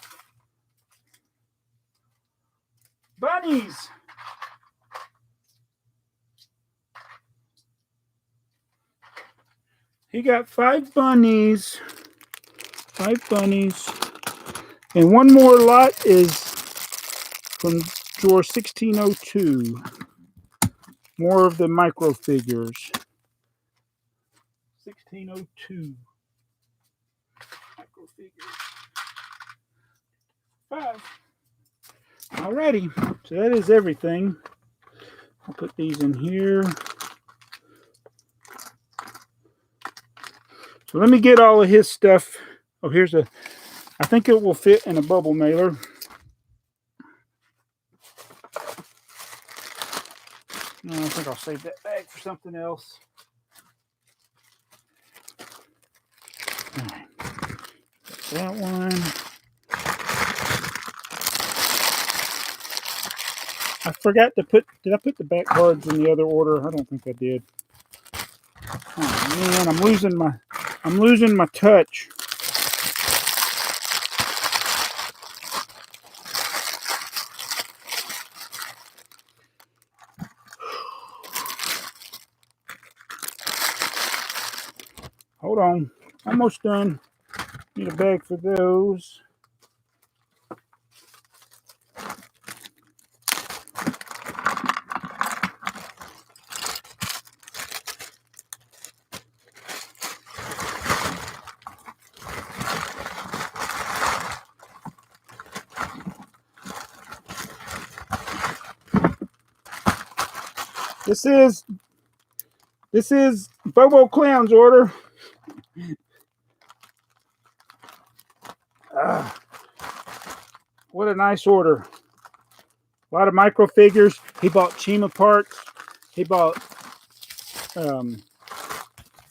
bunnies. He got 5 bunnies. 5 bunnies. And one more lot is from drawer 1602. More of the micro figures. 1602. Micro figures. 5. Alrighty. So that is everything. I'll put these in here. So let me get all of his stuff. Oh, here's a, I think it will fit in a bubble mailer. No, I think I'll save that bag for something else. All right. That one. I forgot to put, did I put the back cards in the other order? I don't think I did. Oh man, I'm losing my touch. Hold on, almost done. Need a bag for those. This is BoboClown's order. What a nice order. A lot of micro figures. He bought Chima parts. He bought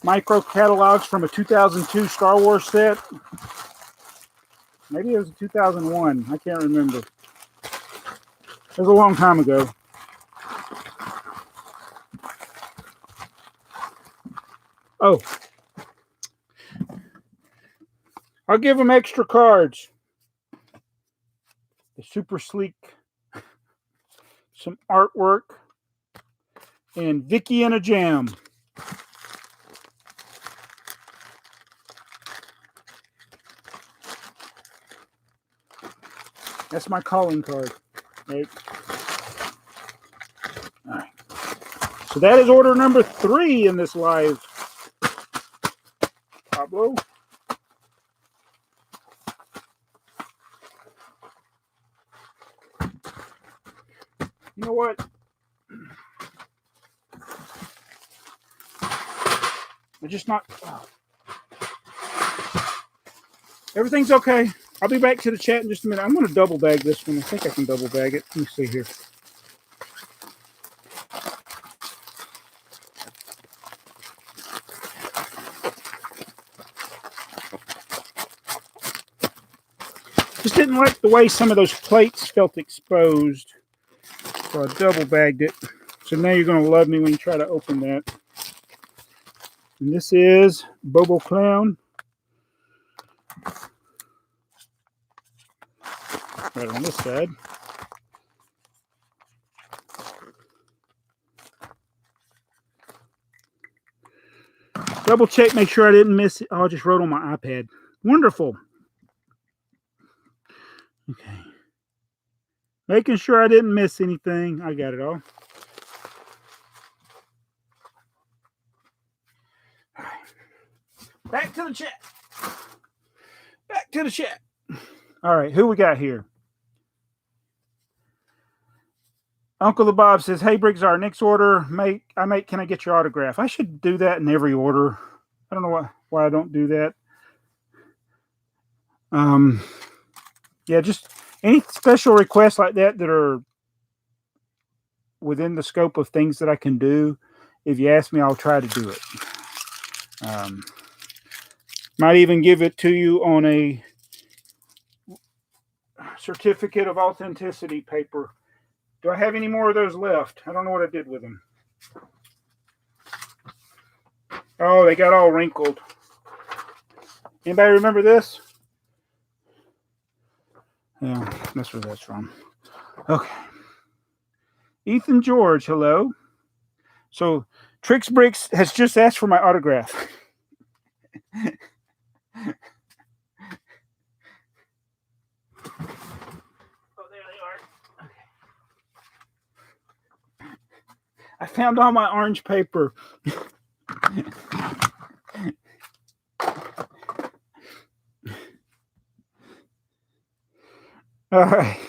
micro catalogs from a 2002 Star Wars set. Maybe it was 2001. I can't remember. It was a long time ago. Oh, I'll give him extra cards. The super sleek, some artwork, and Vicky and a Jam. That's my calling card. Right? All right. So that is order number 3 in this live. Pablo. You know what? I'm just not. Oh. Everything's okay. I'll be back to the chat in just a minute. I'm going to double bag this one. I think I can double bag it. Let me see here. Just didn't like the way some of those plates felt exposed. So I double bagged it. So now you're going to love me when you try to open that. And this is BoboClown. Right on this side. Double check, make sure I didn't miss it. Oh, I just wrote on my iPad. Wonderful. Okay. Making sure I didn't miss anything. I got it all. All right. Back to the chat. Back to the chat. All right, who we got here? Uncle the Bob says, "Hey, BrickTsar, next order, can I get your autograph?" I should do that in every order. I don't know why I don't do that. Yeah, just any special requests like that are within the scope of things that I can do. If you ask me, I'll try to do it. Might even give it to you on a certificate of authenticity paper. Do I have any more of those left? I don't know what I did with them. Oh, they got all wrinkled. Anybody remember this? Yeah, that's where that's from. Okay. Ethan George, hello. So TrikBrix has just asked for my autograph. I found all my orange paper. All right.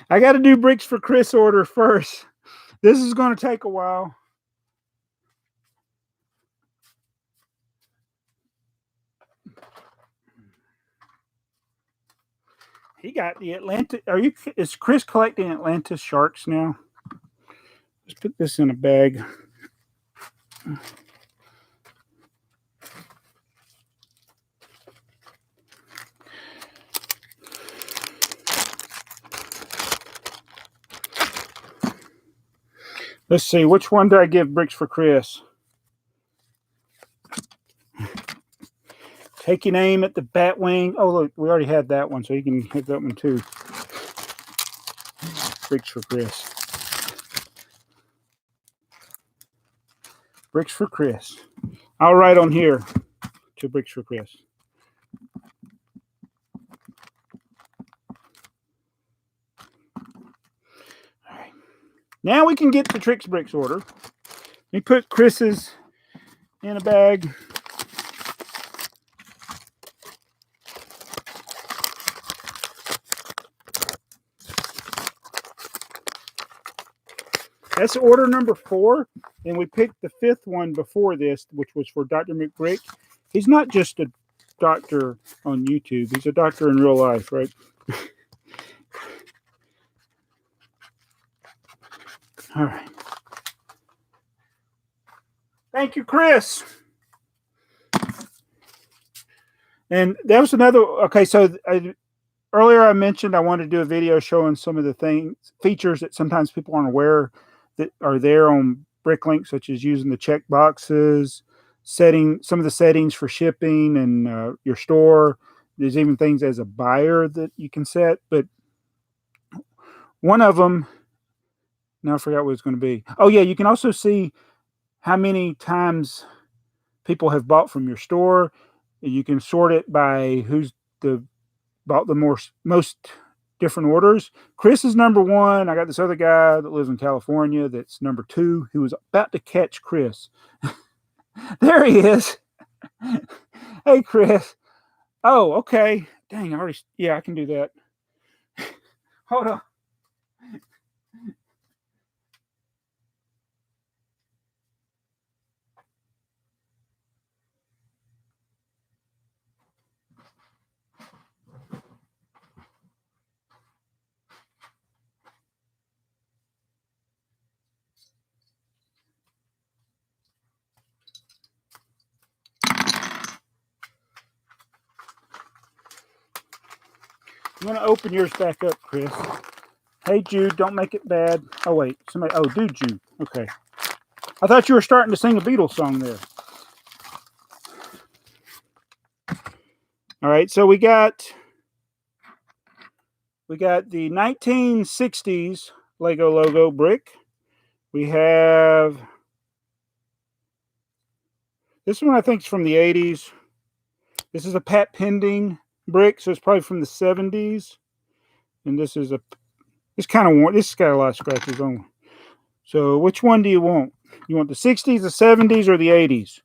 I got to do bricks for Chris order first. This is going to take a while. He got the Atlanta. Is Chris collecting Atlanta sharks now? Let's put this in a bag. Let's see, which one do I give bricks for Chris? Taking aim at the bat wing. Oh, look, we already had that one, so you can hit that one too. Bricks for Chris. Bricks for Chris. I'll write on here to bricks for Chris. All right. Now we can get the TrikBrix order. Let me put Chris's in a bag. That's order number 4, and we picked the 5th one before this, which was for Dr. McBrick. He's not just a doctor on YouTube. He's a doctor in real life, right? All right. Thank you, Chris. And that was another, okay, so earlier I mentioned I wanted to do a video showing some of the features that sometimes people aren't aware that are there on Bricklink, such as using the check boxes, setting some of the settings for shipping and your store. There's even things as a buyer that you can set, but one of them, now I forgot what it's going to be. Oh yeah, you can also see how many times people have bought from your store. You can sort it by who's bought the most different orders. Chris is number 1. I got this other guy that lives in California that's number 2. Who was about to catch Chris. There he is. Hey, Chris. Oh, okay. Dang, I can do that. Hold on. I'm going to open yours back up, Chris. Hey, Jude, don't make it bad. Oh, wait. Dude, Jude. Okay. I thought you were starting to sing a Beatles song there. All right, so we got the 1960s Lego logo brick. We have this one, I think, is from the 80s. This is a Pat Pending brick, so it's probably from the 70s. And this is it's kind of worn. This has got a lot of scratches on. So which one do you want? You want the 60s, the 70s, or the 80s?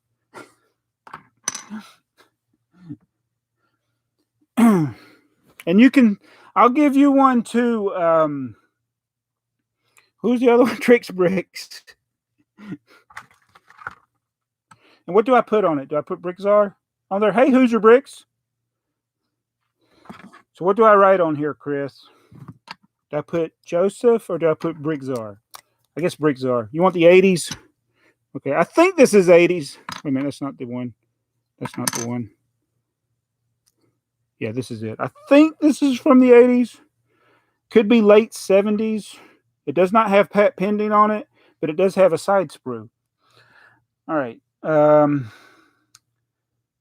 And I'll give you one too. Who's the other one? TrikBrix. And what do I put on it? Do I put BrickTsar on there? Hey, who's your bricks? So what do I write on here, Chris? Do I put Joseph or do I put BrickTsar? I guess BrickTsar. You want the 80s? Okay, I think this is 80s. Wait a minute, that's not the one. That's not the one. Yeah, this is it. I think this is from the 80s. Could be late 70s. It does not have Pat Pending on it, but it does have a side sprue. All right.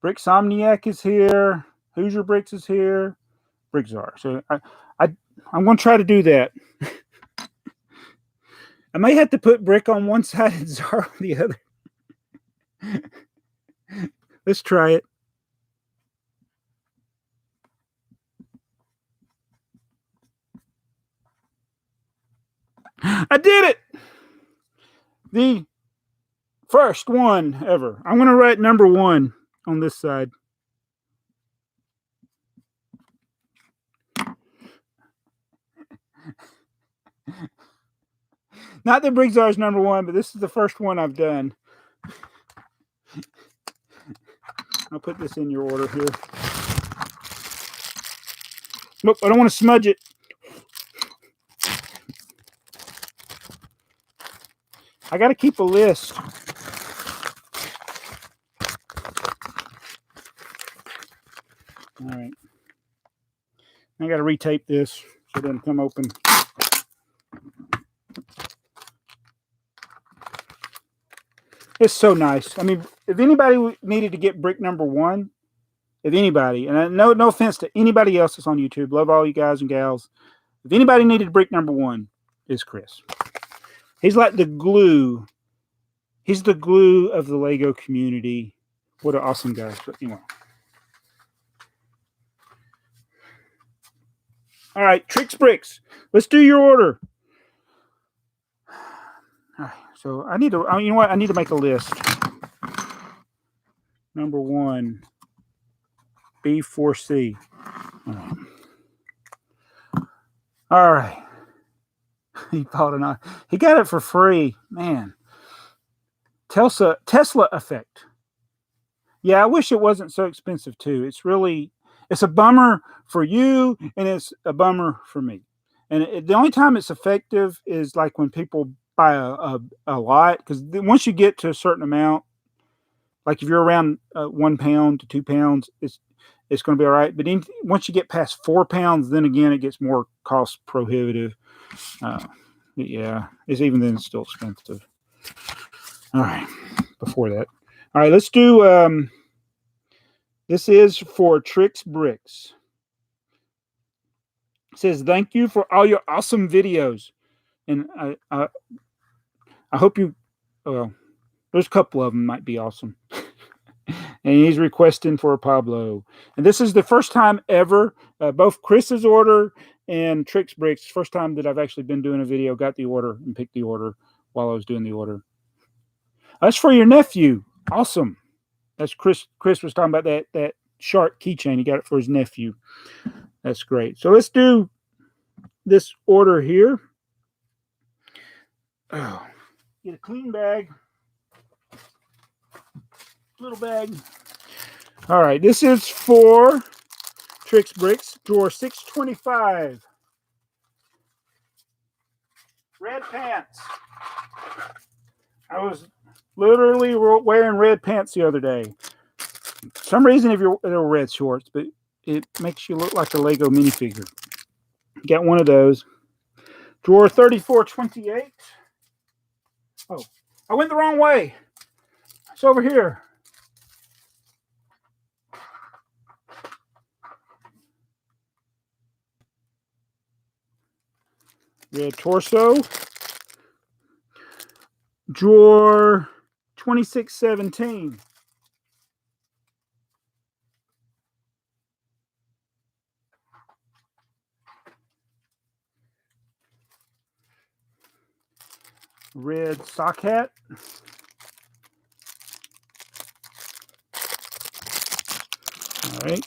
Bricksomniac is here. Hoosier Bricks is here. BrickTsar. So I'm going to try to do that. I may have to put Brick on one side and Tsar on the other. Let's try it. I did it! The first one ever. I'm going to write number 1 on this side. Not that BrickTsar is number 1, but this is the first one I've done. I'll put this in your order here. Nope, I don't want to smudge it. I got to keep a list. All right. I got to retape this so it doesn't come open. It's so nice. I mean, if anybody needed to get brick number 1, if anybody, and no offense to anybody else that's on YouTube, love all you guys and gals. If anybody needed brick number 1, it's Chris. He's like the glue. He's the glue of the Lego community. What an awesome guy. But anyway. All right, TrikBrix. Let's do your order. All right, so I need to, you know what? I need to make a list. Number 1, B4C. All right. He bought an. He got it for free, man. Tesla effect. Yeah, I wish it wasn't so expensive too. It's a bummer for you, and it's a bummer for me. And the only time it's effective is like when people buy a lot, because once you get to a certain amount, like if you're around 1 pound to 2 pounds, it's going to be all right. But once you get past 4 pounds, then again, it gets more cost prohibitive. Yeah, it's even then still expensive. All right, before that. All right, let's do, this is for TrikBrix. It says, thank you for all your awesome videos. And I hope you, well, there's a couple of them might be awesome. And he's requesting for a Pablo. And this is the first time ever, both Chris's order and TrikBrix, first time that I've actually been doing a video, got the order and picked the order while I was doing the order. That's for your nephew. Awesome. That's Chris was talking about that shark keychain. He got it for his nephew. That's great. So let's do this order here. Oh, get a clean bag. Little bag. All right, this is for TrikBrix, drawer 625. Red pants. I was literally wearing red pants the other day. For some reason, they were red shorts, but it makes you look like a Lego minifigure. Got one of those. Drawer 3428. Oh, I went the wrong way. It's over here. Red torso. Drawer 2617. Red sock hat. All right.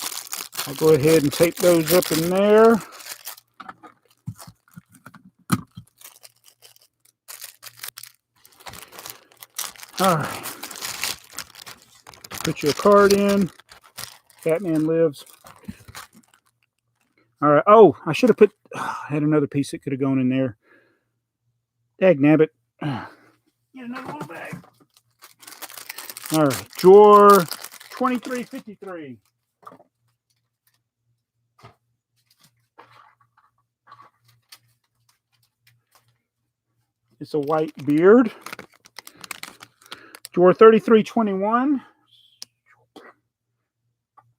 I'll go ahead and tape those up in there. All right. Put your card in. Batman lives. All right. Oh, I should have put. I had another piece that could have gone in there. Dagnabbit. Get another little bag. All right. Drawer 2353. It's a white beard. Drawer 3321.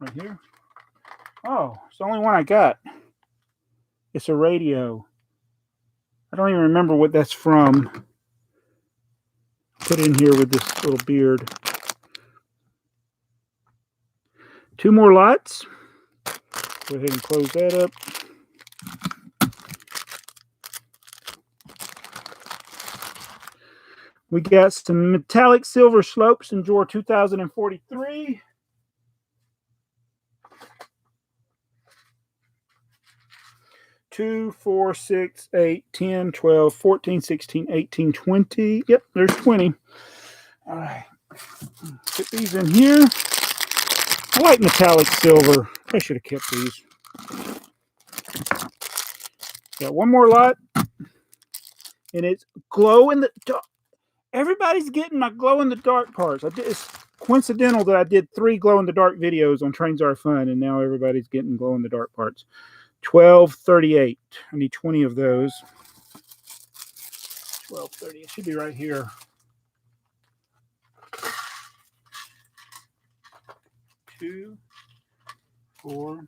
Right here. Oh, it's the only one I got. It's a radio. I don't even remember what that's from. put in here with this little beard. 2 more lots. Go ahead and close that up. We got some metallic silver slopes in drawer 2043. 2, 4, 6, 8, 10, 12, 14, 16, 18, 20. Yep, there's 20. All right. Put these in here. I like metallic silver. I should have kept these. Got one more lot. And it's glow in the dark. Everybody's getting my glow in the dark parts. It's coincidental that I did 3 glow in the dark videos on Trains Are Fun, and now everybody's getting glow in the dark parts. 1238. I need 20 of those. 1230. It should be right here. 2, 4,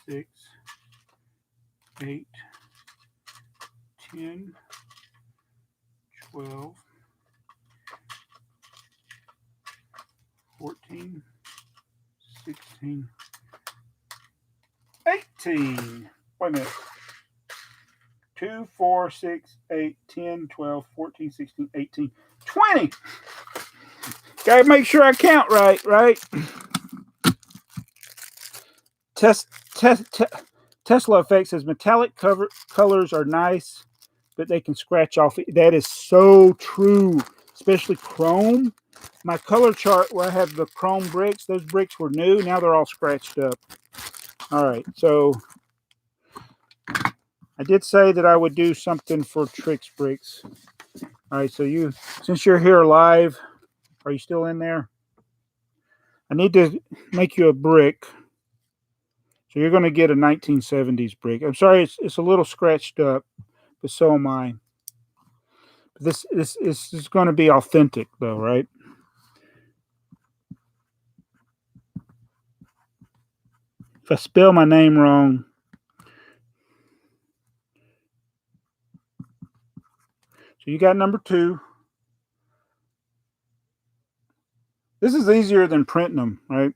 6, 8, 10, 12, 14, 16, 18. Wait a minute. 2, 4, 6, 8, 10, 12, 14, 16, 18, 20. Gotta make sure I count right? Tesla Effect says metallic colors are nice, but they can scratch off. That is so true, especially chrome. My color chart where I have the chrome bricks, those bricks were new. Now they're all scratched up. All right, so I did say that I would do something for TrikBrix. All right, so since you're here live, are you still in there? I need to make you a brick. So you're going to get a 1970s brick. I'm sorry, it's a little scratched up, but so am I. This is going to be authentic, though, right? If I spell my name wrong, so you got number 2. This is easier than printing them, right?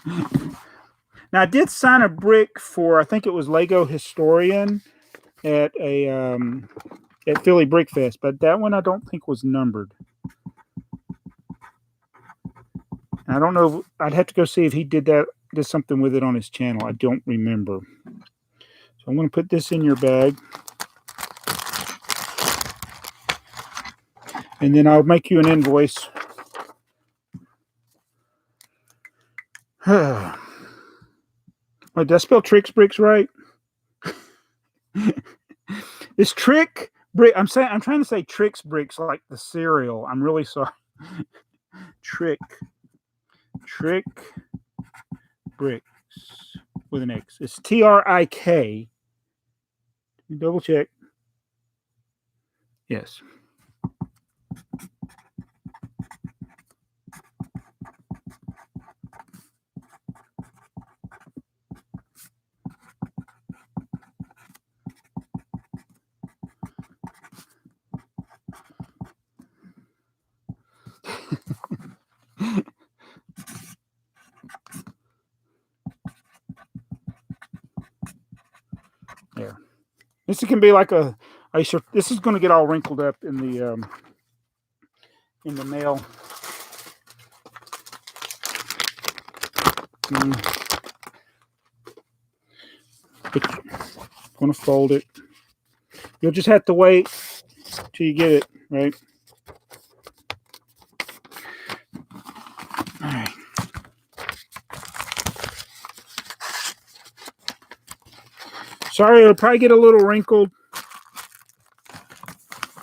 Now I did sign a brick for, I think it was Lego Historian at at Philly Brick Fest, but that one I don't think was numbered. I don't know. I'd have to go see if he did something with it on his channel. I don't remember. So I'm going to put this in your bag. And then I'll make you an invoice. Wait, did I spell TrikBrix right? It's TrikBrix. I'm trying to say TrikBrix like the cereal. I'm really sorry. TrikBrix with an X. It's TRIK. Double check. Yes. Yeah. This can be like this is going to get all wrinkled up in the mail. I'm going to fold it. You'll just have to wait till you get it, right? All right. Sorry, it'll probably get a little wrinkled,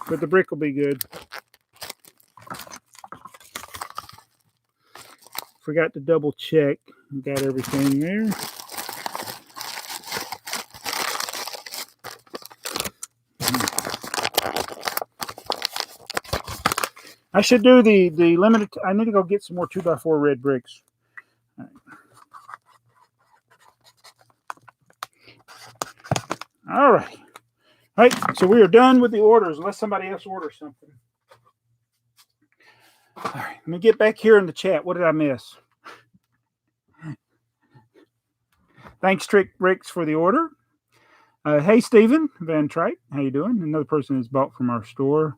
but the brick will be good. Forgot to double check. Got everything there. I should do the limited. I need to go get some more 2x4 red bricks. All right. All right. So we are done with the orders, unless somebody else orders something. All right, let me get back here in the chat. What did I miss? Thanks, TrikBrix, for the order. Hey, Stephen Van Trike, how you doing? Another person is bought from our store.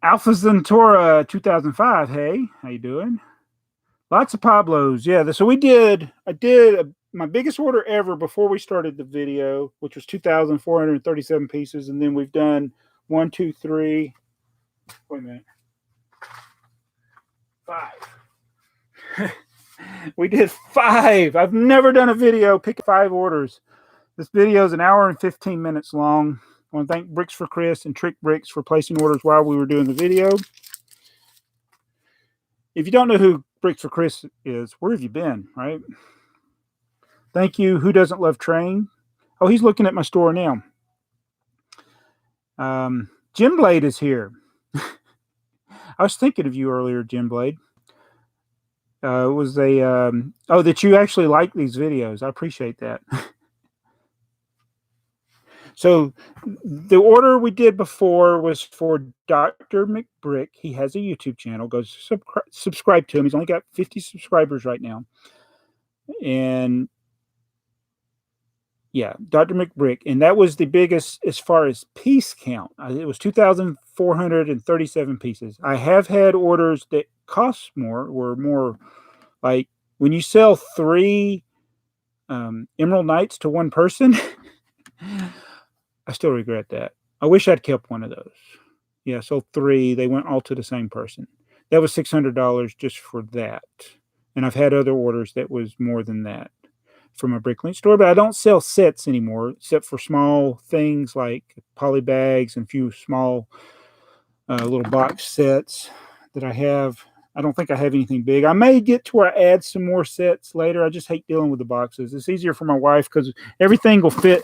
Alpha Zentora 2005. Hey, how you doing? Lots of Pablos. Yeah, so I did my biggest order ever before we started the video, which was 2,437 pieces. And then we've done 1, 2, 3. Wait a minute. 5. We did 5. I've never done a video pick 5 orders. This video is 1 hour and 15 minutes long. I want to thank Bricks for Chris and TrikBrix for placing orders while we were doing the video. If you don't know who Bricks for Chris is, where have you been, right? Thank you. Who doesn't love train? Oh, he's looking at my store now. Jim Blade is here. I was thinking of you earlier, Jim Blade. It was that you actually like these videos. I appreciate that. So the order we did before was for Dr. McBrick. He has a YouTube channel. Go subscribe to him. He's only got 50 subscribers right now. And yeah, Dr. McBrick. And that was the biggest as far as piece count. It was 2,437 pieces. I have had orders that cost more, were more like when you sell 3 Emerald Knights to one person. I still regret that. I wish I'd kept one of those. Yeah, so 3. They went all to the same person. That was $600 just for that. And I've had other orders that was more than that from a Bricklink store. But I don't sell sets anymore, except for small things like poly bags and a few small little box sets that I have. I don't think I have anything big. I may get to where I add some more sets later. I just hate dealing with the boxes. It's easier for my wife because everything will fit.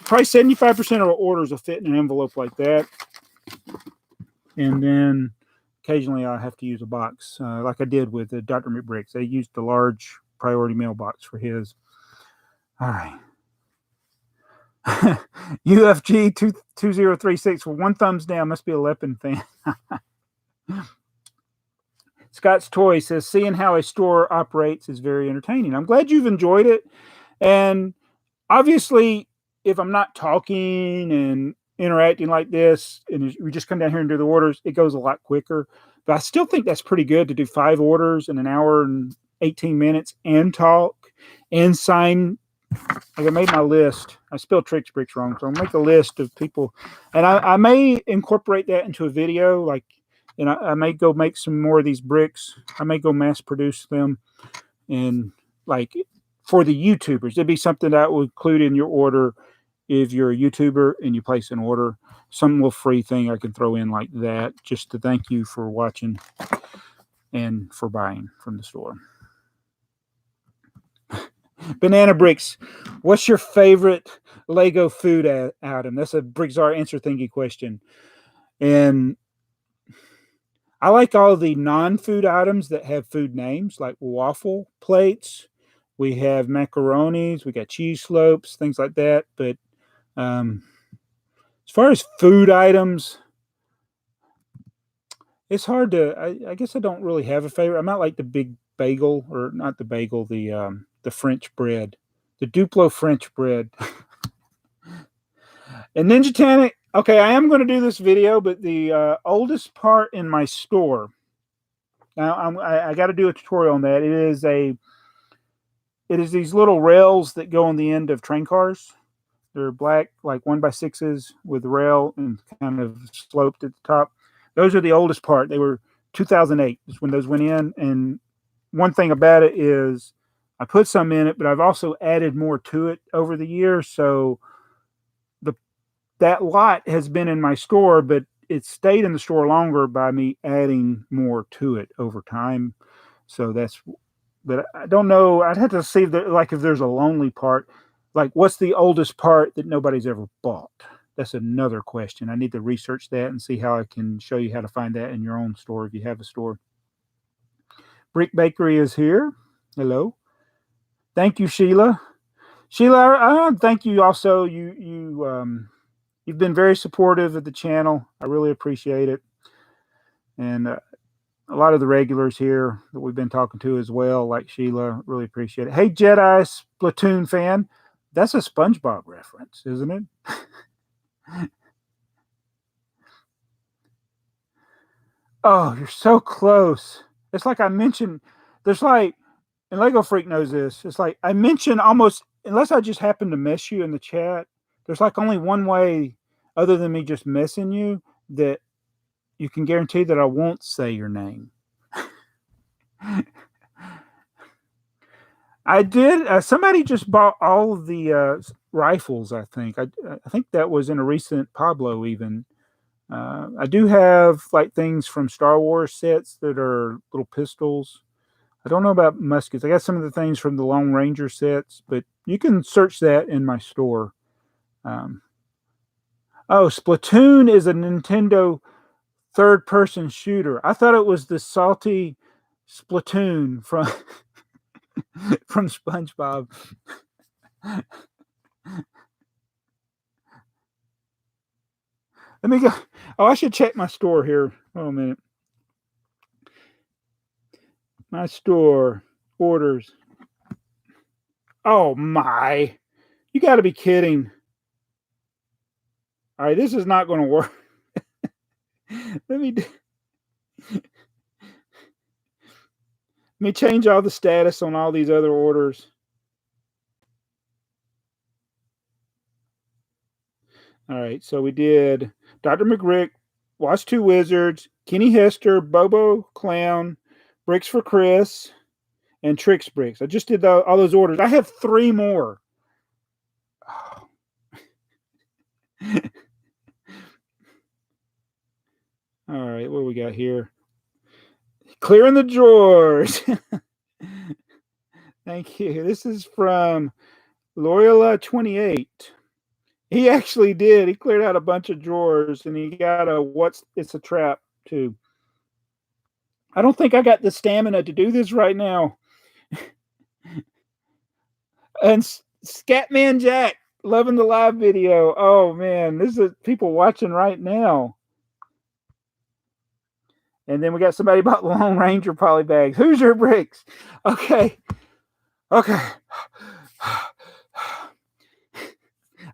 Probably 75% of our orders will fit in an envelope like that. And then occasionally I have to use a box, like I did with Dr. McBricks. They used the large priority mail box for his. All right. UFG 2036 for 1 thumbs down. Must be a Lepin fan. Scott's Toy says, seeing how a store operates is very entertaining. I'm glad you've enjoyed it. And obviously, if I'm not talking and interacting like this, and we just come down here and do the orders, it goes a lot quicker. But I still think that's pretty good to do 5 orders in 1 hour and 18 minutes and talk and sign. Like I made my list. I spelled TrikBrix wrong, so I'll make a list of people. And I may incorporate that into a video, like, and I may go make some more of these bricks. I may go mass produce them. And like for the YouTubers, it'd be something that I would include in your order. If you're a YouTuber and you place an order, some little free thing I can throw in like that, just to thank you for watching and for buying from the store. Banana Bricks, what's your favorite Lego food item? That's a BrickTsar answer thingy question. And I like all the non-food items that have food names, like waffle plates. We have macaronis. We got cheese slopes, things like that. But as far as food items, it's hard to. I guess I don't really have a favorite. I might like the big bagel, or not the bagel, the French bread, the Duplo French bread. And Ninja Tanic. Okay, I am going to do this video, but the oldest part in my store. Now I got to do a tutorial on that. It is these little rails that go on the end of train cars. They're black, like 1x6s with rail and kind of sloped at the top. Those are the oldest part. They were 2008 is when those went in. And one thing about it is I put some in it, but I've also added more to it over the years. So that lot has been in my store, but it stayed in the store longer by me adding more to it over time. So that's, but I don't know. I'd have to see if there's a lonely part. Like, what's the oldest part that nobody's ever bought? That's another question. I need to research that and see how I can show you how to find that in your own store if you have a store. Brick Bakery is here. Hello. Thank you, Sheila. Sheila, I thank you also. You've been very supportive of the channel. I really appreciate it. And a lot of the regulars here that we've been talking to as well, like Sheila, really appreciate it. Hey, Jedi Splatoon fan, that's a SpongeBob reference, isn't it? Oh, you're so close. It's like I mentioned, there's like, and Lego Freak knows this. It's like I mention almost, unless I just happen to miss you in the chat, there's like only one way other than me just missing you that you can guarantee that I won't say your name. I did. Somebody just bought all of the rifles. I think. I think that was in a recent Pablo. Even I do have like things from Star Wars sets that are little pistols. I don't know about muskets. I got some of the things from the Lone Ranger sets, but you can search that in my store. Um, oh, Splatoon is a Nintendo third-person shooter. I thought it was the salty Splatoon from from SpongeBob. Let me go. Oh, I should check my store here. Oh, a minute. My store orders. Oh my! You got to be kidding! All right, this is not going to work. Let me change all the status on all these other orders. All right, so we did Dr. McGrick, Watch Two Wizards, Kenny Hester, BoboClown, Bricks for Chris, and TrikBrix. I just did all those orders. I have 3 more. Oh. All right, what do we got here? Clearing the drawers. Thank you. This is from Loyola28. He actually did. He cleared out a bunch of drawers and he got it's a trap too. I don't think I got the stamina to do this right now. And Scatman Jack, loving the live video. Oh man, this is people watching right now. And then we got somebody bought Lone Ranger poly bags. Who's your bricks? Okay.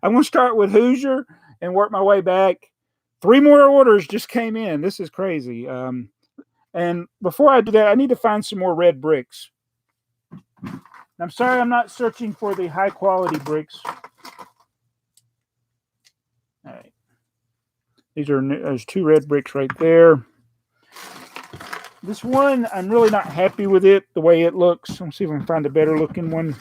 I'm going to start with Hoosier and work my way back. 3 more orders just came in. This is crazy. And before I do that, I need to find some more red bricks. I'm sorry I'm not searching for the high quality bricks. All right. There's 2 red bricks right there. This one, I'm really not happy with it, the way it looks. Let's see if I can find a better looking one.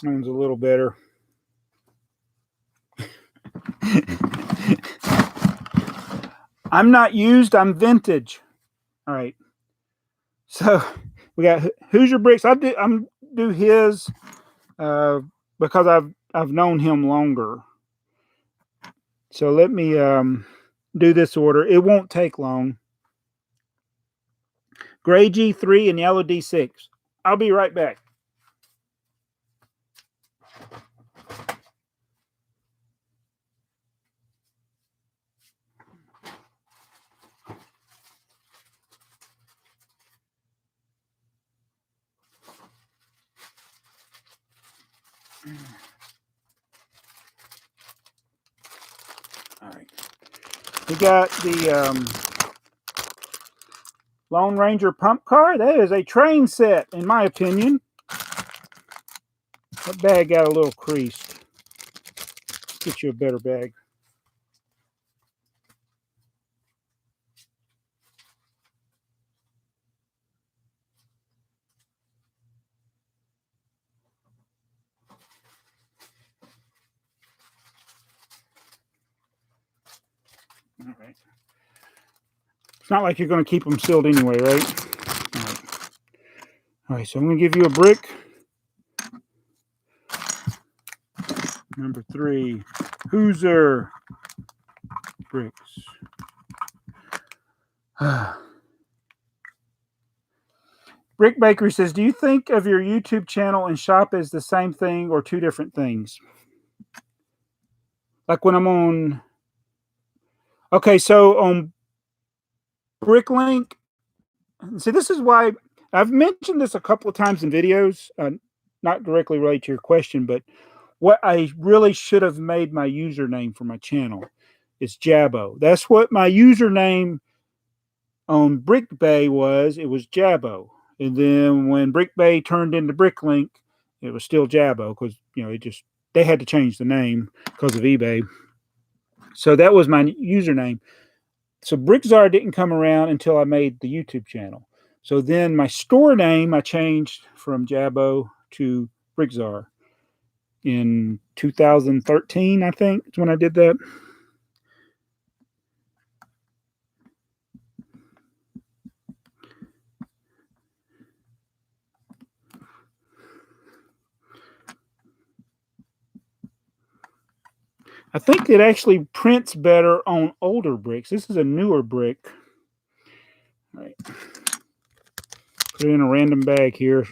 That one's a little better. I'm not used, I'm vintage. All right. So we got Hoosier Bricks. I'm do his because I've known him longer. So let me do this order. It won't take long. Gray G3 and yellow D6. I'll be right back. All right. We got the Lone Ranger pump car. That is a train set, in my opinion. That bag got a little creased. Get you a better bag. All right. It's not like you're going to keep them sealed anyway, right? All right, so I'm going to give you a brick. Number 3, Hoosier Bricks. Brick Bakery says, do you think of your YouTube channel and shop as the same thing or two different things? Like when I'm on... Okay, so on Bricklink, see, this is why I've mentioned this a couple of times in videos, not directly related to your question, but what I really should have made my username for my channel is Jabbo. That's what my username on BrickBay was. It was Jabbo. And then when BrickBay turned into Bricklink, it was still Jabbo because, you know, they had to change the name because of eBay. So that was my username. So BrickTsar didn't come around until I made the YouTube channel. So then my store name I changed from Jabbo to BrickTsar in 2013, I think, is when I did that. I think it actually prints better on older bricks. This is a newer brick. All right. Put it in a random bag here.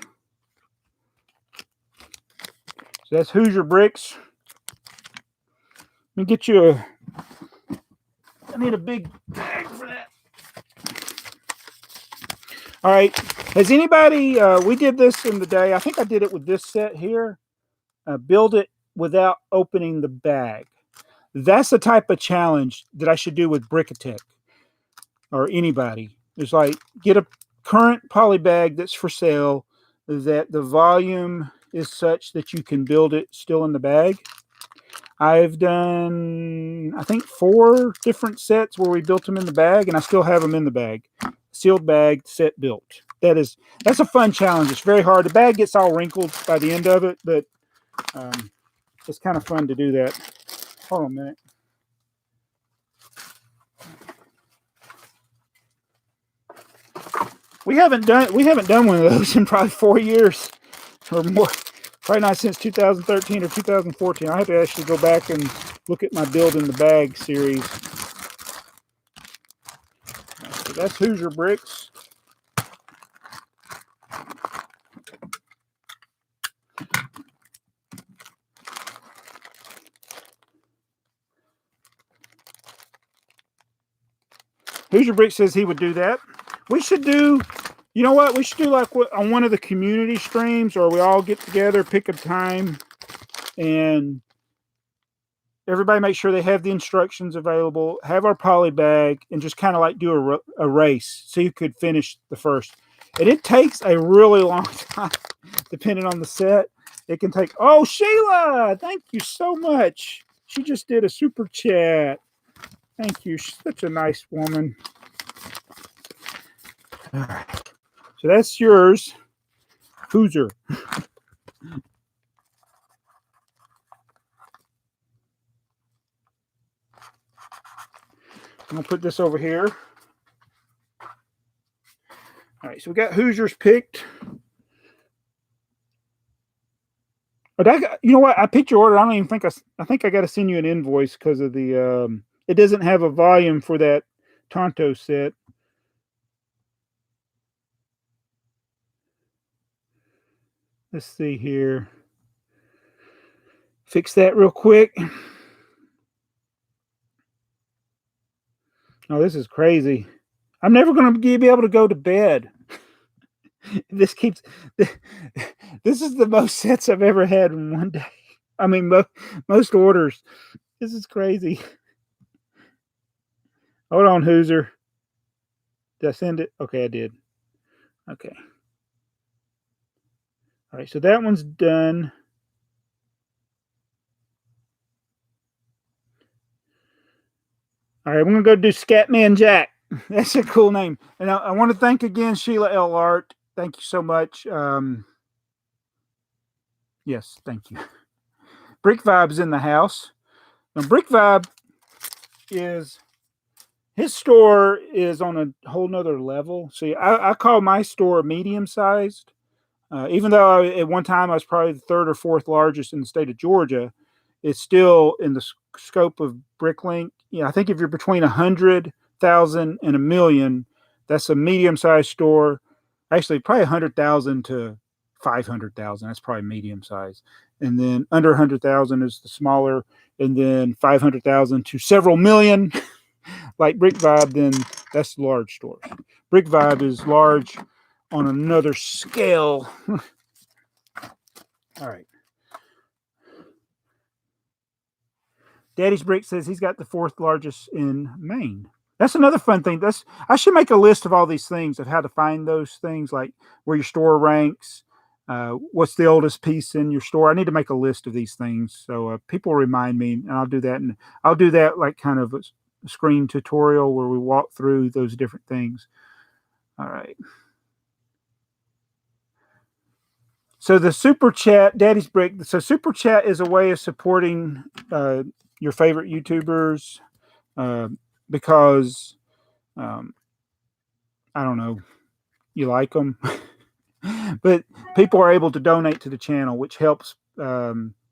So that's Hoosier Bricks. Let me get you I need a big bag for that. All right. Has anybody, we did this in the day. I think I did it with this set here. Build it without opening the bag. That's the type of challenge that I should do with Brickatech or anybody. It's like get a current poly bag that's for sale, that the volume is such that you can build it still in the bag. I've done, I think, 4 different sets where we built them in the bag, and I still have them in the bag. Sealed bag, set built. That's a fun challenge. It's very hard. The bag gets all wrinkled by the end of it, but it's kind of fun to do that. Hold on a minute. We haven't done one of those in probably 4 years or more. Probably not since 2013 or 2014. I have to actually go back and look at my build in the bag series. So that's Hoosier Bricks. Hoosier Bricks says he would do that. We should do, you know what? We should do like on one of the community streams, or we all get together, pick a time, and everybody make sure they have the instructions available, have our poly bag, and just kind of like do a race so you could finish the first. And it takes a really long time, depending on the set. It can take, oh, Sheila, thank you so much. She just did a super chat. Thank you. She's such a nice woman. All right. So that's yours, Hoosier. I'm going to put this over here. All right. So we got Hoosiers picked. But you know what? I picked your order. I don't even think I think I got to send you an invoice because of the it doesn't have a volume for that Tonto set. Let's see here. Fix that real quick. Oh, this is crazy. I'm never going to be able to go to bed. This is the most sets I've ever had in one day. I mean, most orders. This is crazy. Hold on, Hoosier. Did I send it? Okay, I did. Okay. All right, so that one's done. All right, we're going to go do Scatman Jack. That's a cool name. And I want to thank again Sheila L. Art. Thank you so much. Yes, thank you. Brick Vibe's in the house. Now, Brick Vibe his store is on a whole nother level. See, I call my store medium-sized. Even though at one time I was probably the 3rd or 4th largest in the state of Georgia, it's still in the scope of Bricklink. Yeah, I think if you're between 100,000 and 1 million, that's a medium-sized store. actually probably 100,000 to 500,000. That's probably medium size. And then under 100,000 is the smaller, and then 500,000 to several million, like Brick Vibe, then that's large stores. Brick Vibe is large on another scale. All right. Daddy's Brick says he's got the 4th largest in Maine. That's another fun thing. I should make a list of all these things, of how to find those things, like where your store ranks, what's the oldest piece in your store. I need to make a list of these things, so people remind me, and I'll do that. And I'll do that like kind of a screen tutorial where we walk through those different things. All right. So the Super Chat, Daddy's Brick. So Super Chat is a way of supporting your favorite YouTubers because I don't know, you like them, but people are able to donate to the channel, which helps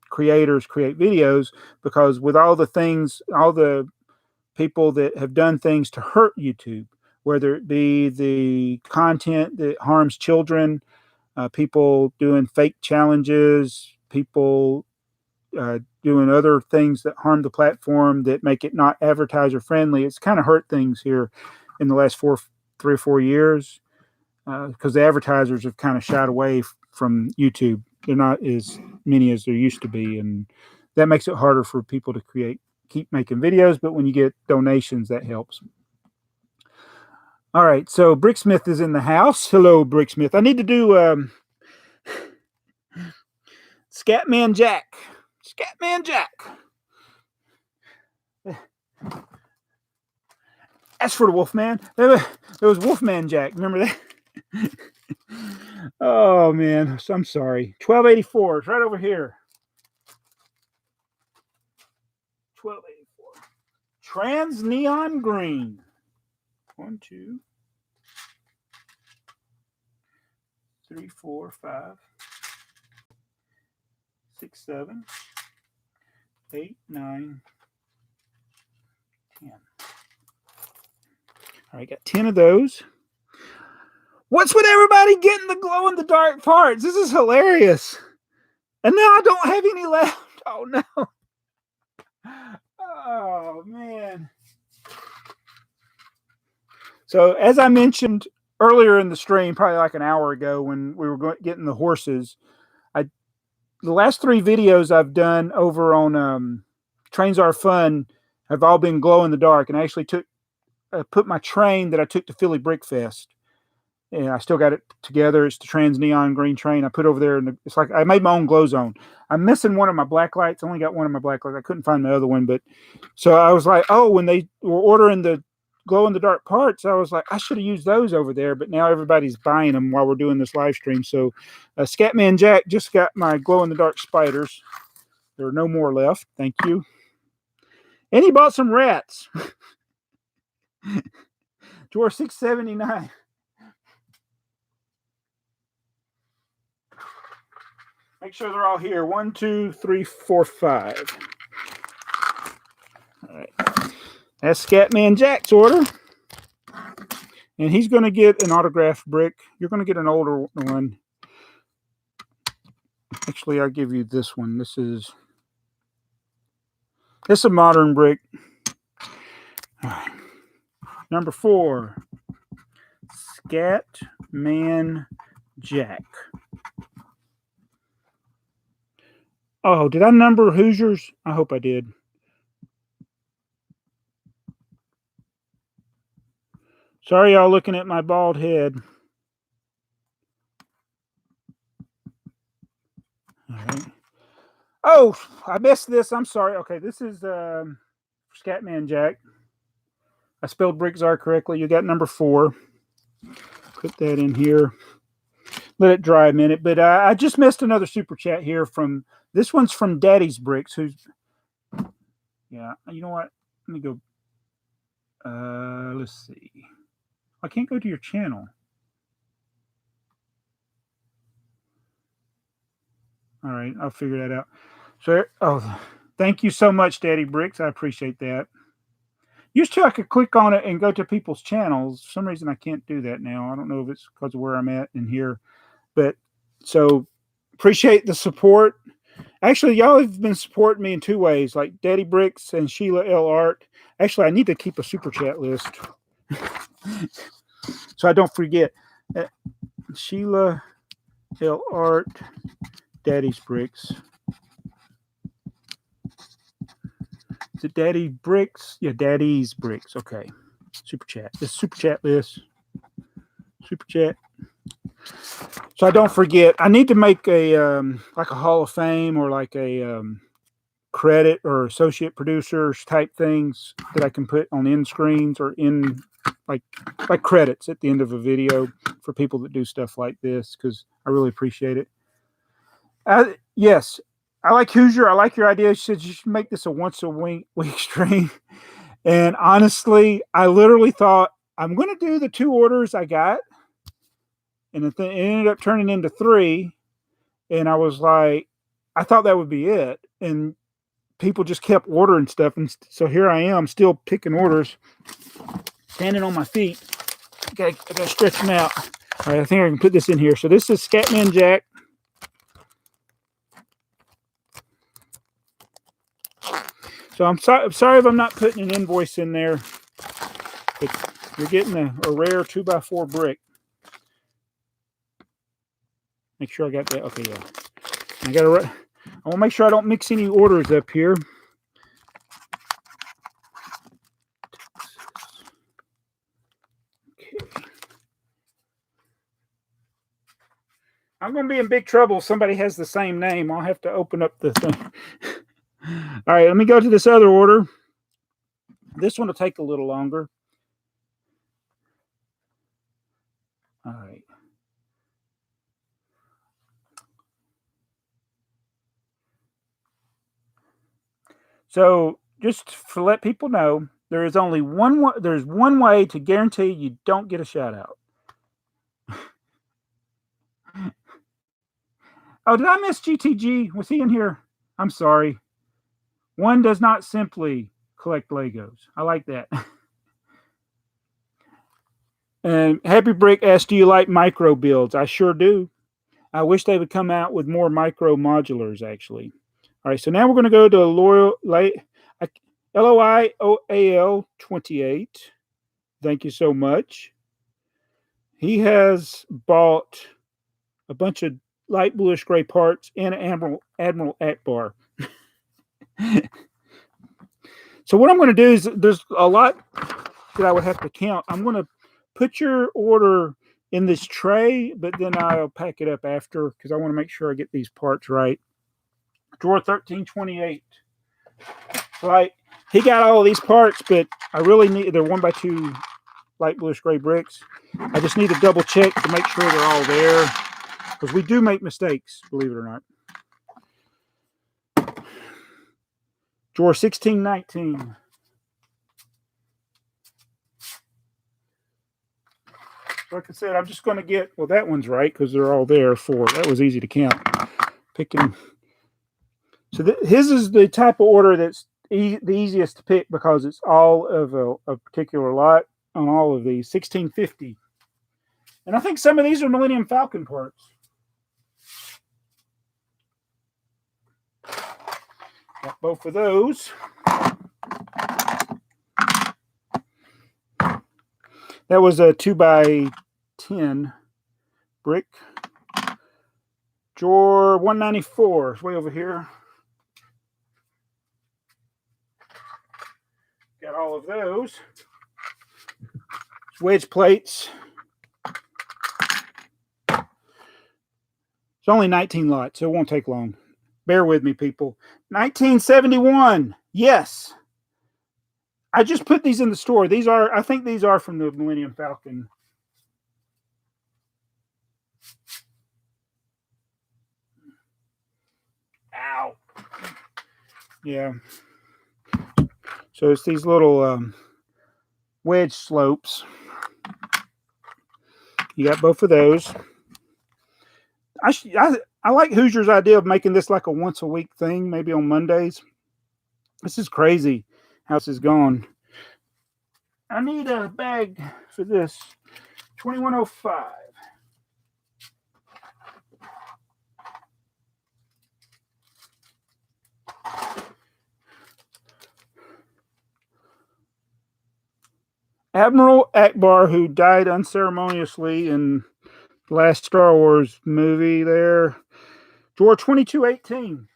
creators create videos, because with all the things, all the people that have done things to hurt YouTube, whether it be the content that harms children, people doing fake challenges, people doing other things that harm the platform, that make it not advertiser friendly. It's kind of hurt things here in the last 3 or 4 years, because the advertisers have kind of shied away from YouTube. They're not as many as there used to be, and that makes it harder for people to keep making videos. But when you get donations, that helps. All right, so Bricksmith is in the house. Hello, Bricksmith. I need to do Scatman Jack. Scatman Jack. As for the Wolfman, there was Wolfman Jack. Remember that? Oh, man. I'm sorry. 1284. It's right over here. 1284. Trans Neon Green. 1, 2, 3, 4, 5, 6, 7, 8, 9, 10. All right, got 10 of those. What's with everybody getting the glow in the dark parts? This is hilarious. And now I don't have any left. Oh, no. Oh, man. So, as I mentioned earlier in the stream, probably like an hour ago when we were getting the horses, the last 3 videos I've done over on Trains Are Fun have all been glow in the dark. And I actually put my train that I took to Philly Brick Fest, and I still got it together. It's the Trans Neon Green train I put over there, and it's like I made my own glow zone. I'm missing one of my black lights. I only got one of my black lights. I couldn't find my other one, but so I was like, oh, when they were ordering the glow in the dark parts, I was like, I should have used those over there, but now everybody's buying them while we're doing this live stream. So Scatman Jack just got my glow in the dark spiders. There are no more left. Thank you. And he bought some rats. Drawer 679. Make sure they're all here. 1, 2, 3, 4, 5. All right. That's Scatman Jack's order. And he's going to get an autographed brick. You're going to get an older one. Actually, I'll give you this one. This is a modern brick. All right. Number 4. Scatman Jack. Oh, did I number Hoosiers? I hope I did. Sorry, y'all looking at my bald head. All right. Oh, I missed this. I'm sorry. Okay, this is Scatman Jack. I spelled BrickTsar correctly. You got number 4. Put that in here. Let it dry a minute. But I just missed another super chat here from, this one's from Daddy's Bricks, who's, yeah, you know what? Let me go. Let's see. I can't go to your channel. All right, I'll figure that out. So, oh, thank you so much, Daddy Bricks. I appreciate that. Used to, I could click on it and go to people's channels. For some reason, I can't do that now. I don't know if it's because of where I'm at in here. But so appreciate the support. Actually, y'all have been supporting me in two ways, like TheyMightBeBricks and Sheila L. Art. Actually, I need to keep a super chat list so I don't forget. Sheila L. Art, TheyMightBeBricks. Is it TheyMightBeBricks? Yeah, TheyMightBeBricks. Okay. Super chat. This super chat list. Super chat. So I don't forget. I need to make a like a Hall of Fame or like a credit or associate producers type things that I can put on end screens or in like credits at the end of a video for people that do stuff like this, because I really appreciate it. Yes, I like Hoosier. I like your idea. She said you should make this a once a week stream. And honestly, I literally thought I'm going to do the 2 orders I got. And it ended up turning into 3. And I was like, I thought that would be it. And people just kept ordering stuff. And so here I am still picking orders, standing on my feet. I got to stretch them out. All right, I think I can put this in here. So this is Scatman Jack. So I'm sorry if I'm not putting an invoice in there. But you're getting a rare 2x4 brick. Make sure I got that. Okay, yeah. I want to make sure I don't mix any orders up here. Okay. I'm going to be in big trouble if somebody has the same name. I'll have to open up the thing. All right, let me go to this other order. This one will take a little longer. All right. So just to let people know, there is only there's one way to guarantee you don't get a shout out. Oh, did I miss GTG? Was he in here? I'm sorry. One does not simply collect Legos. I like that. And Happy Brick asked, do you like micro builds? I sure do. I wish they would come out with more micro modulars, actually. All right, so now we're going to go to LOIOAL 28. Thank you so much. He has bought a bunch of light bluish gray parts and Admiral Akbar. So what I'm going to do is, there's a lot that I would have to count. I'm going to put your order in this tray, but then I'll pack it up after because I want to make sure I get these parts right. Drawer 1328. Right. He got all of these parts, but I really need, they're 1x2 light bluish gray bricks. I just need to double check to make sure they're all there, because we do make mistakes, believe it or not. Drawer 1619. Like I said, I'm just going to get, well, that one's right because they're all there for, that was easy to count. Picking. So his is the type of order that's the easiest to pick because it's all of a particular lot on all of these. 1650. And I think some of these are Millennium Falcon parts. Got both of those. That was a 2x10 brick. Drawer 194. It's way over here. Got all of those. It's wedge plates. It's only 19 lots, so it won't take long. Bear with me, people. 1971. Yes. I just put these in the store. These are, I think these are from the Millennium Falcon. Ow. Yeah. So it's these little wedge slopes. You got both of those. I like Hoosier's idea of making this like a once a week thing, maybe on Mondays. This is crazy how this is gone. I need a bag for this. 2105. Admiral Akbar, who died unceremoniously in the last Star Wars movie there. Drawer 2218.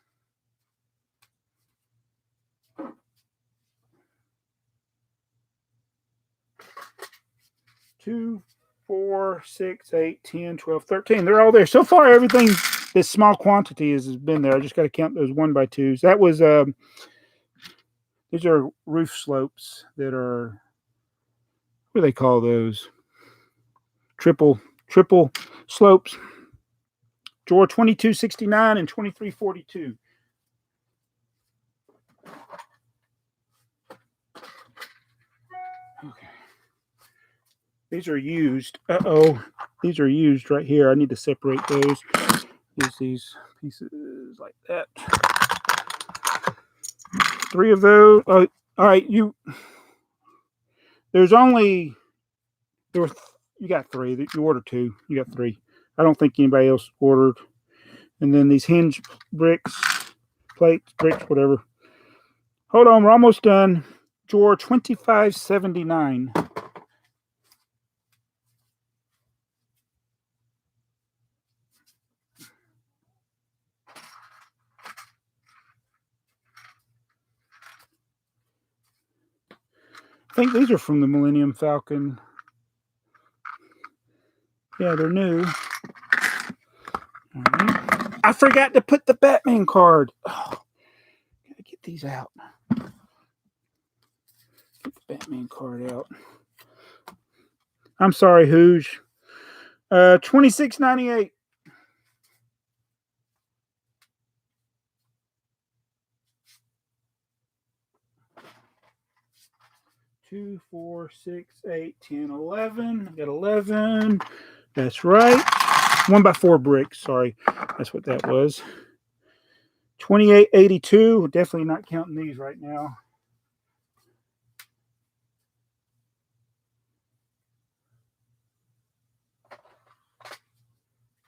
2, 4, 6, 8, 10, 12, 13. They're all there. So far, everything, this small quantity has been there. I just got to count those 1x2s. That was, these are roof slopes that are, what do they call those? Triple slopes. Drawer 2269 and 2342. Okay. These are used. These are used right here. I need to separate those. Use these pieces like that. 3 of those. All right. You got 3. You ordered 2. You got 3. I don't think anybody else ordered. And then these hinge bricks, plates, bricks, whatever. Hold on, we're almost done. Drawer 2579. I think these are from the Millennium Falcon. Yeah, they're new. All right. I forgot to put the Batman card. Oh, gotta get these out. Get the Batman card out. I'm sorry, Hooge. 26.98. 2, 4, 6, 8, 10, 11. I got 11. That's right. 1x4 bricks. Sorry. That's what that was. 28.82. Definitely not counting these right now.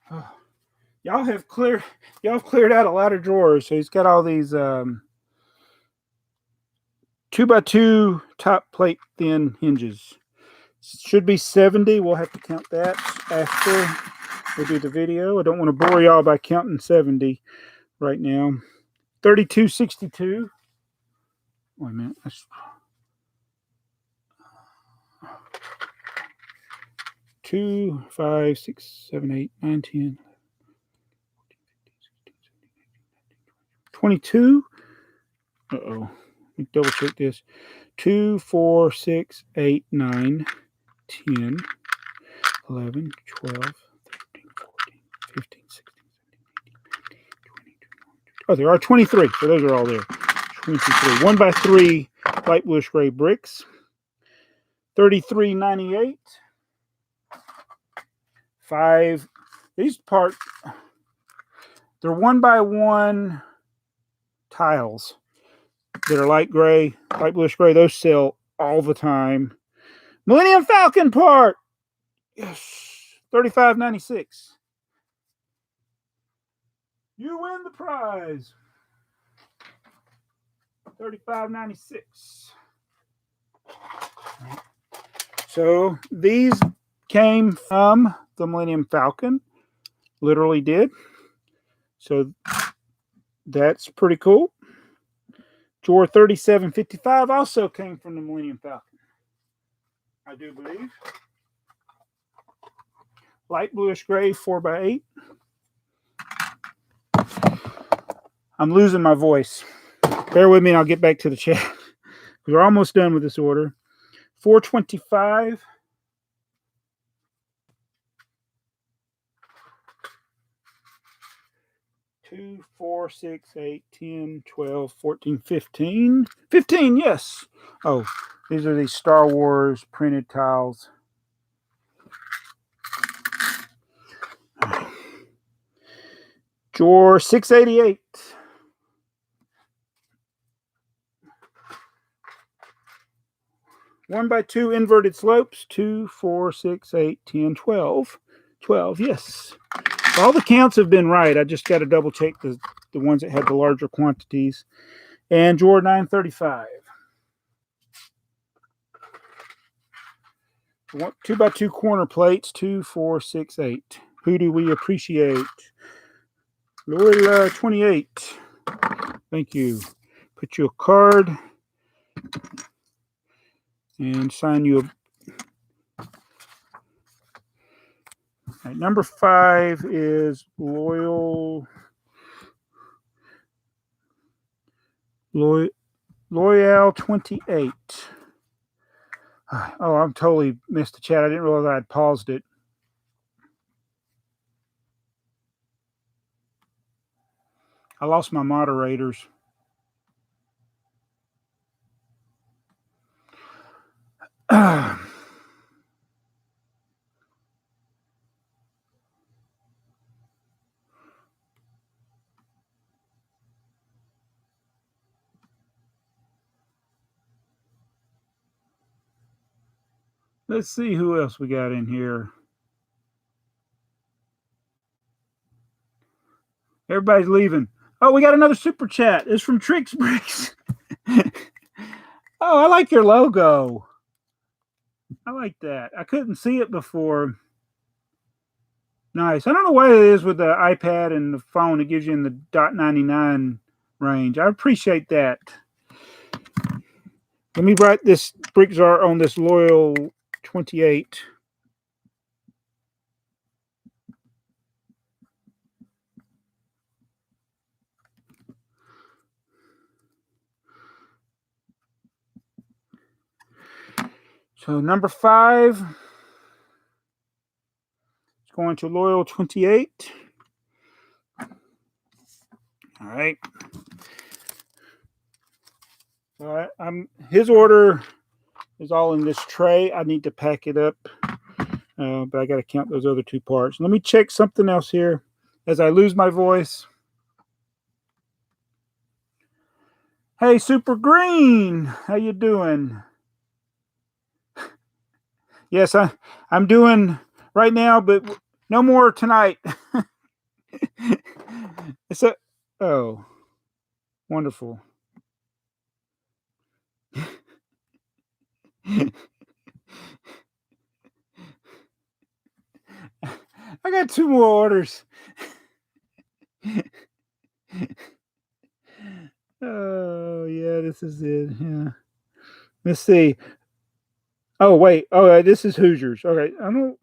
Oh, y'all have cleared out a lot of drawers. So he's got all these 2x2 top plate thin hinges. Should be 70. We'll have to count that after we do the video. I don't want to bore y'all by counting 70 right now. 32.62. Wait a minute. That's 2, 5, 6, 7, 8, 9, 10, 22. Uh-oh. Let me double check this. 2, 4, 6, 8, 9, 10, 11, 12, 13, 14, 15, 16, 17, 18, 19, 20. Oh, there are 23. So those are all there. 23. 1x3 light bluish gray bricks. 33.98. 5. These parts, they're 1x1 tiles that are light gray, light bluish gray. Those sell all the time. Millennium Falcon part. Yes. 35.96. You win the prize. 35.96. So these came from the Millennium Falcon. Literally did. So that's pretty cool. Drawer 3755 also came from the Millennium Falcon, I do believe. Light bluish gray 4x8. I'm losing my voice. Bear with me and I'll get back to the chat. We're almost done with this order. 425. 2, 4, 6, 8, 10, 12, 14, 15. 15, yes. Oh, these are these Star Wars printed tiles. Drawer 688. 1x2 inverted slopes. 2, 4, 6, 8, 10, 12. 12, yes. All the counts have been right. I just got to double check the ones that had the larger quantities. And drawer 935. 2x2 corner plates. 2, 4, 6, 8. Who do we appreciate? Loyola 28. Thank you. Put you a card and sign you a. Right, number 5 is Loyal 28. Oh, I'm totally missed the chat. I didn't realize I had paused it. I lost my moderators. Let's see who else we got in here. Everybody's leaving. Oh, we got another super chat. It's from TrikBrix. Oh, I like your logo. I like that. I couldn't see it before. Nice. I don't know what it is with the iPad and the phone. It gives you in the .99 range. I appreciate that. Let me write this BrickTsar on this Loyal 28. So number 5 is going to Loyal 28. All right. All right. His order is all in this tray. I need to pack it up, but I got to count those other 2 parts. Let me check something else here as I lose my voice. Hey, Super Green, how you doing? Yes, I'm doing right now, but no more tonight. Oh, wonderful. I got 2 more orders. Oh, yeah, this is it. Yeah. Let's see. Oh, wait. Oh, this is Hoosiers. Okay. I don't.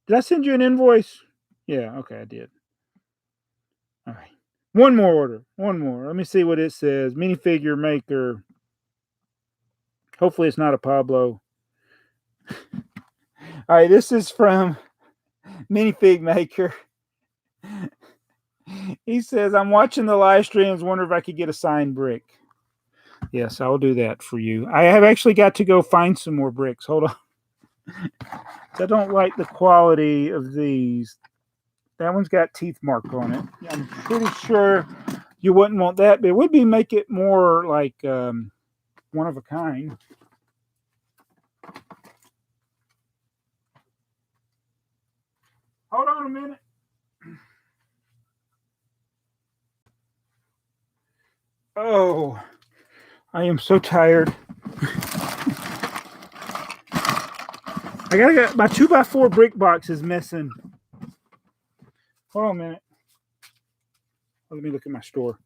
Did I send you an invoice? Yeah. Okay, I did. All right. One more order. One more. Let me see what it says. Minifigure maker. Hopefully it's not a Pablo. All right. This is from Minifig Maker. He says, I'm watching the live streams. Wonder if I could get a signed brick. Yes, I'll do that for you. I have actually got to go find some more bricks. Hold on. I don't like the quality of these. That one's got teeth mark on it. I'm pretty sure you wouldn't want that, but it would make it more like one of a kind. Hold on a minute. Oh, I am so tired. I gotta get my 2x4 brick box is missing. Hold on a minute. Let me look at my store.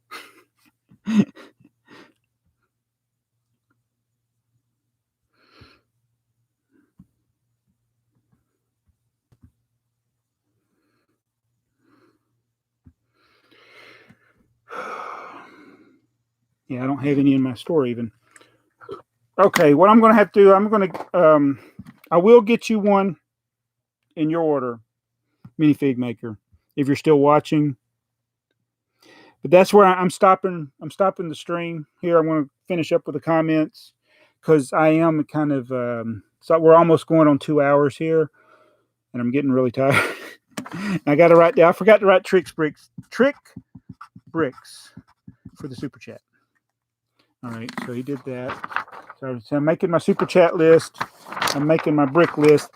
Yeah, I don't have any in my store even. Okay, what I'm going to have to do, I will get you one in your order, Minifig Maker, if you're still watching. But that's where I'm stopping. I'm stopping the stream here. I want to finish up with the comments because I am kind of, so we're almost going on 2 hours here and I'm getting really tired. I got to write down, I forgot to write TrikBrix for the super chat. All right, so he did that. So I'm making my super chat list. I'm making my brick list.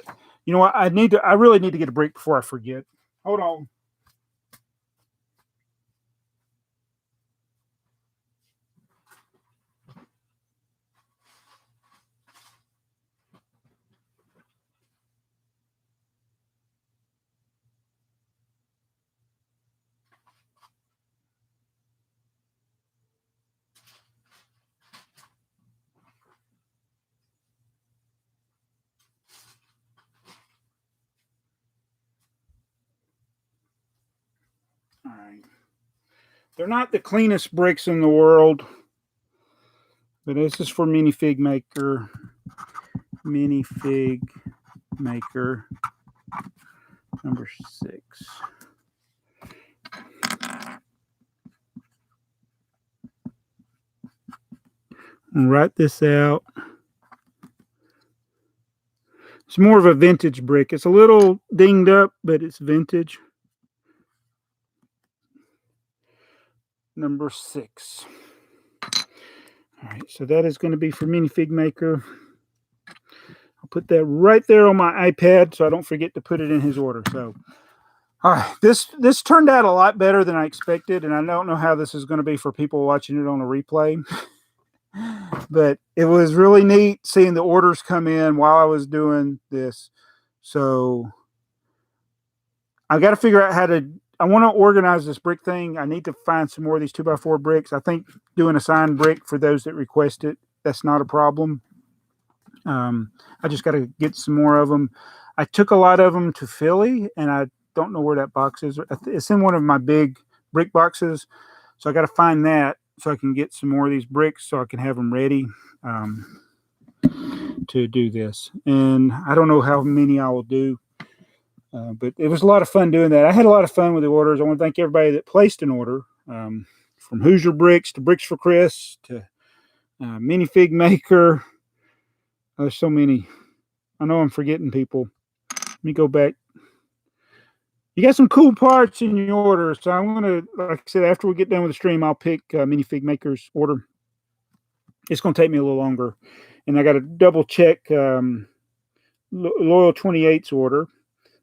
You know what? I really need to get a brick before I forget. Hold on. All right. They're not the cleanest bricks in the world, but this is for minifig maker. Minifig maker number 6. I'll write this out. It's more of a vintage brick. It's a little dinged up, but it's vintage. Number 6. All right, so that is going to be for minifig maker. I'll put that right there on my iPad so I don't forget to put it in his order. So, all right, this turned out a lot better than I expected, and I don't know how this is going to be for people watching it on a replay. But it was really neat seeing the orders come in while I was doing this. So I got to figure out I want to organize this brick thing. I need to find some more of these 2x4 bricks. I think doing a signed brick for those that request it, that's not a problem. I just got to get some more of them. I took a lot of them to Philly, and I don't know where that box is. It's in one of my big brick boxes. So I got to find that so I can get some more of these bricks so I can have them ready to do this. And I don't know how many I will do, but it was a lot of fun doing that. I had a lot of fun with the orders. I want to thank everybody that placed an order, from Hoosier Bricks to Bricks for Chris to Minifig Maker. There's so many. I know I'm forgetting people. Let me go back. You got some cool parts in your order, so I'm going to, like I said, after we get done with the stream, I'll pick Minifig Maker's order. It's going to take me a little longer. And I got to double check Loyal 28's order.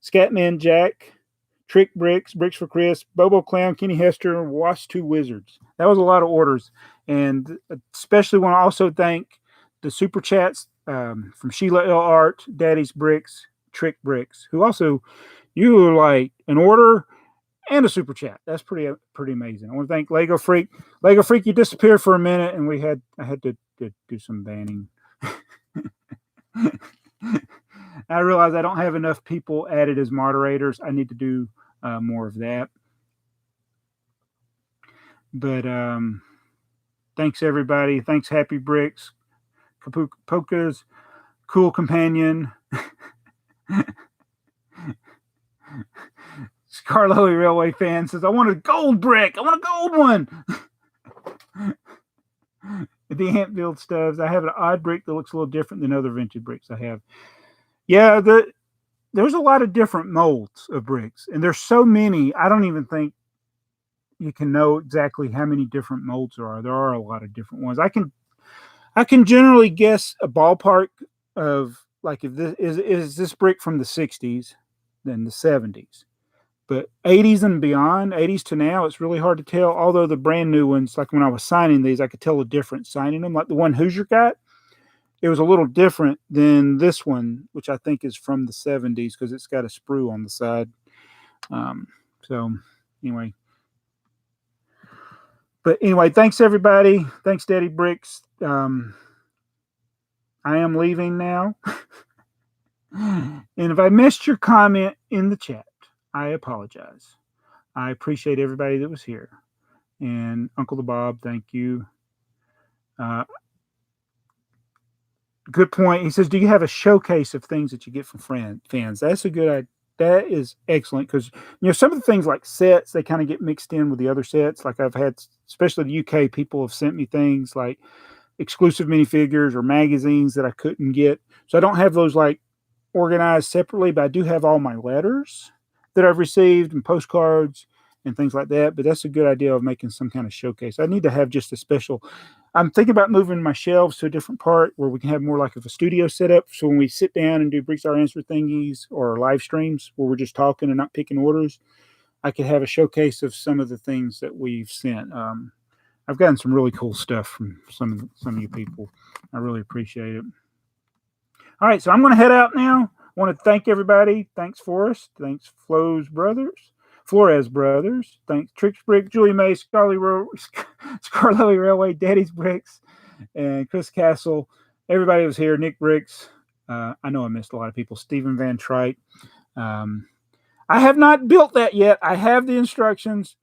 Scatman Jack, TrikBrix, Bricks for Chris, BoboClown, Kenny Hester, and Wash 2 Wizards. That was a lot of orders. And especially want to also thank the super chats from Sheila L. Art, Daddy's Bricks, TrikBrix, who also, you were like an order and a super chat. That's pretty amazing. I want to thank Lego Freak. Lego Freak, you disappeared for a minute, and I had to do some banning. I realize I don't have enough people added as moderators. I need to do more of that. But thanks, everybody. Thanks, Happy Bricks, Kapukas, Cool Companion, Scarlowy Railway Fan says, I want a gold brick. I want a gold one. The Antfield Stubbs. I have an odd brick that looks a little different than other vintage bricks I have. Yeah, there's a lot of different molds of bricks, and there's so many. I don't even think you can know exactly how many different molds there are. There are a lot of different ones. I can generally guess a ballpark of, like, if this is this brick from the 60s, then the 70s. But 80s and beyond, 80s to now, it's really hard to tell. Although the brand new ones, like when I was signing these, I could tell the difference signing them. Like the one Hoosier got, it was a little different than this one, which I think is from the 70s because it's got a sprue on the side. So anyway. But anyway, thanks everybody. Thanks, Daddy Bricks. I am leaving now. And if I missed your comment in the chat, I apologize. I appreciate everybody that was here. And Uncle the Bob, thank you. Good point. He says, do you have a showcase of things that you get from fans? That's a good idea. That is excellent because, some of the things like sets, they kind of get mixed in with the other sets. Like I've had, especially the UK, people have sent me things like exclusive minifigures or magazines that I couldn't get. So I don't have those like organized separately, but I do have all my letters that I've received and postcards and things like that. But that's a good idea of making some kind of showcase. I need to have just a special, I'm thinking about moving my shelves to a different part where we can have more like of a studio setup. So when we sit down and do BrickTsar answer thingies or live streams where we're just talking and not picking orders, I could have a showcase of some of the things that we've sent. I've gotten some really cool stuff from some of you people. I really appreciate it. All right, so I'm going to head out now. I want to thank everybody. Thanks, Forrest. Thanks, Flores Brothers. Thanks, TrikBrix, Julie May, Scarlet Railway, Daddy's Bricks, and Chris Castle. Everybody was here. Nick Bricks. I know I missed a lot of people. Stephen Van Trite. I have not built that yet. I have the instructions.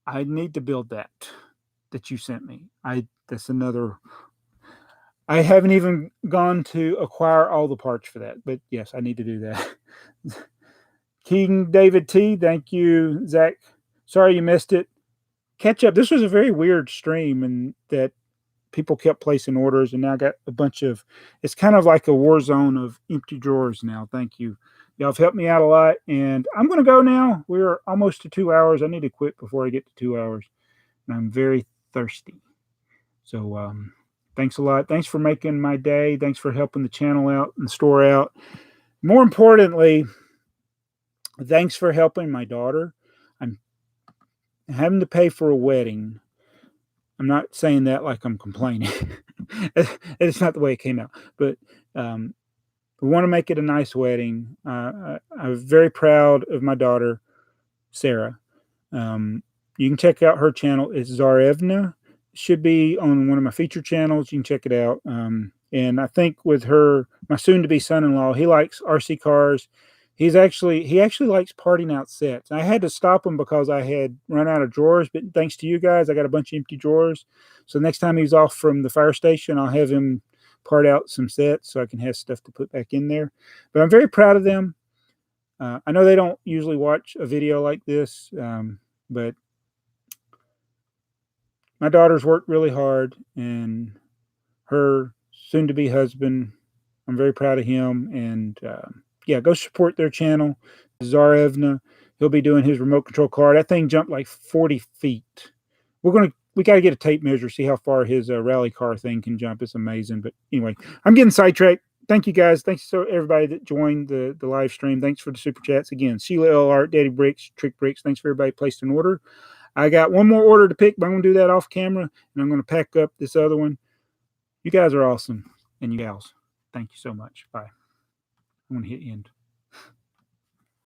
I need to build that you sent me. That's another. I haven't even gone to acquire all the parts for that, but yes, I need to do that. King David T, thank you, Zach. Sorry you missed it. Catch up. This was a very weird stream, and that people kept placing orders, and now I got a bunch of. It's kind of like a war zone of empty drawers now. Thank you. Y'all have helped me out a lot, and I'm going to go now. We're almost to 2 hours. I need to quit before I get to 2 hours, and I'm very thirsty. So, thanks a lot. Thanks for making my day. Thanks for helping the channel out and the store out. More importantly, thanks for helping my daughter. I'm having to pay for a wedding. I'm not saying that like I'm complaining. It's not the way it came out. But we want to make it a nice wedding. I'm very proud of my daughter, Sarah. You can check out her channel. It's Zarevna. Should be on one of my feature channels. You can check it out. And I think with her, my soon-to-be son-in-law, he likes RC cars. He actually likes parting out sets. I had to stop him because I had run out of drawers, but thanks to you guys, I got a bunch of empty drawers. So next time he's off from the fire station, I'll have him part out some sets so I can have stuff to put back in there. But I'm very proud of them. I know they don't usually watch a video like this, but my daughter's worked really hard, and her soon-to-be husband, I'm very proud of him. And yeah, go support their channel, Zarevna. He'll be doing his remote control car. That thing jumped like 40 feet. We got to get a tape measure, see how far his rally car thing can jump. It's amazing. But anyway, I'm getting sidetracked. Thank you guys. Thanks to everybody that joined the live stream. Thanks for the super chats again. Sheila L. Art, Daddy Bricks, TrikBrix. Thanks for everybody placed an order. I got one more order to pick, but I'm going to do that off camera, and I'm going to pack up this other one. You guys are awesome, and you gals. Thank you so much. Bye. I'm going to hit end.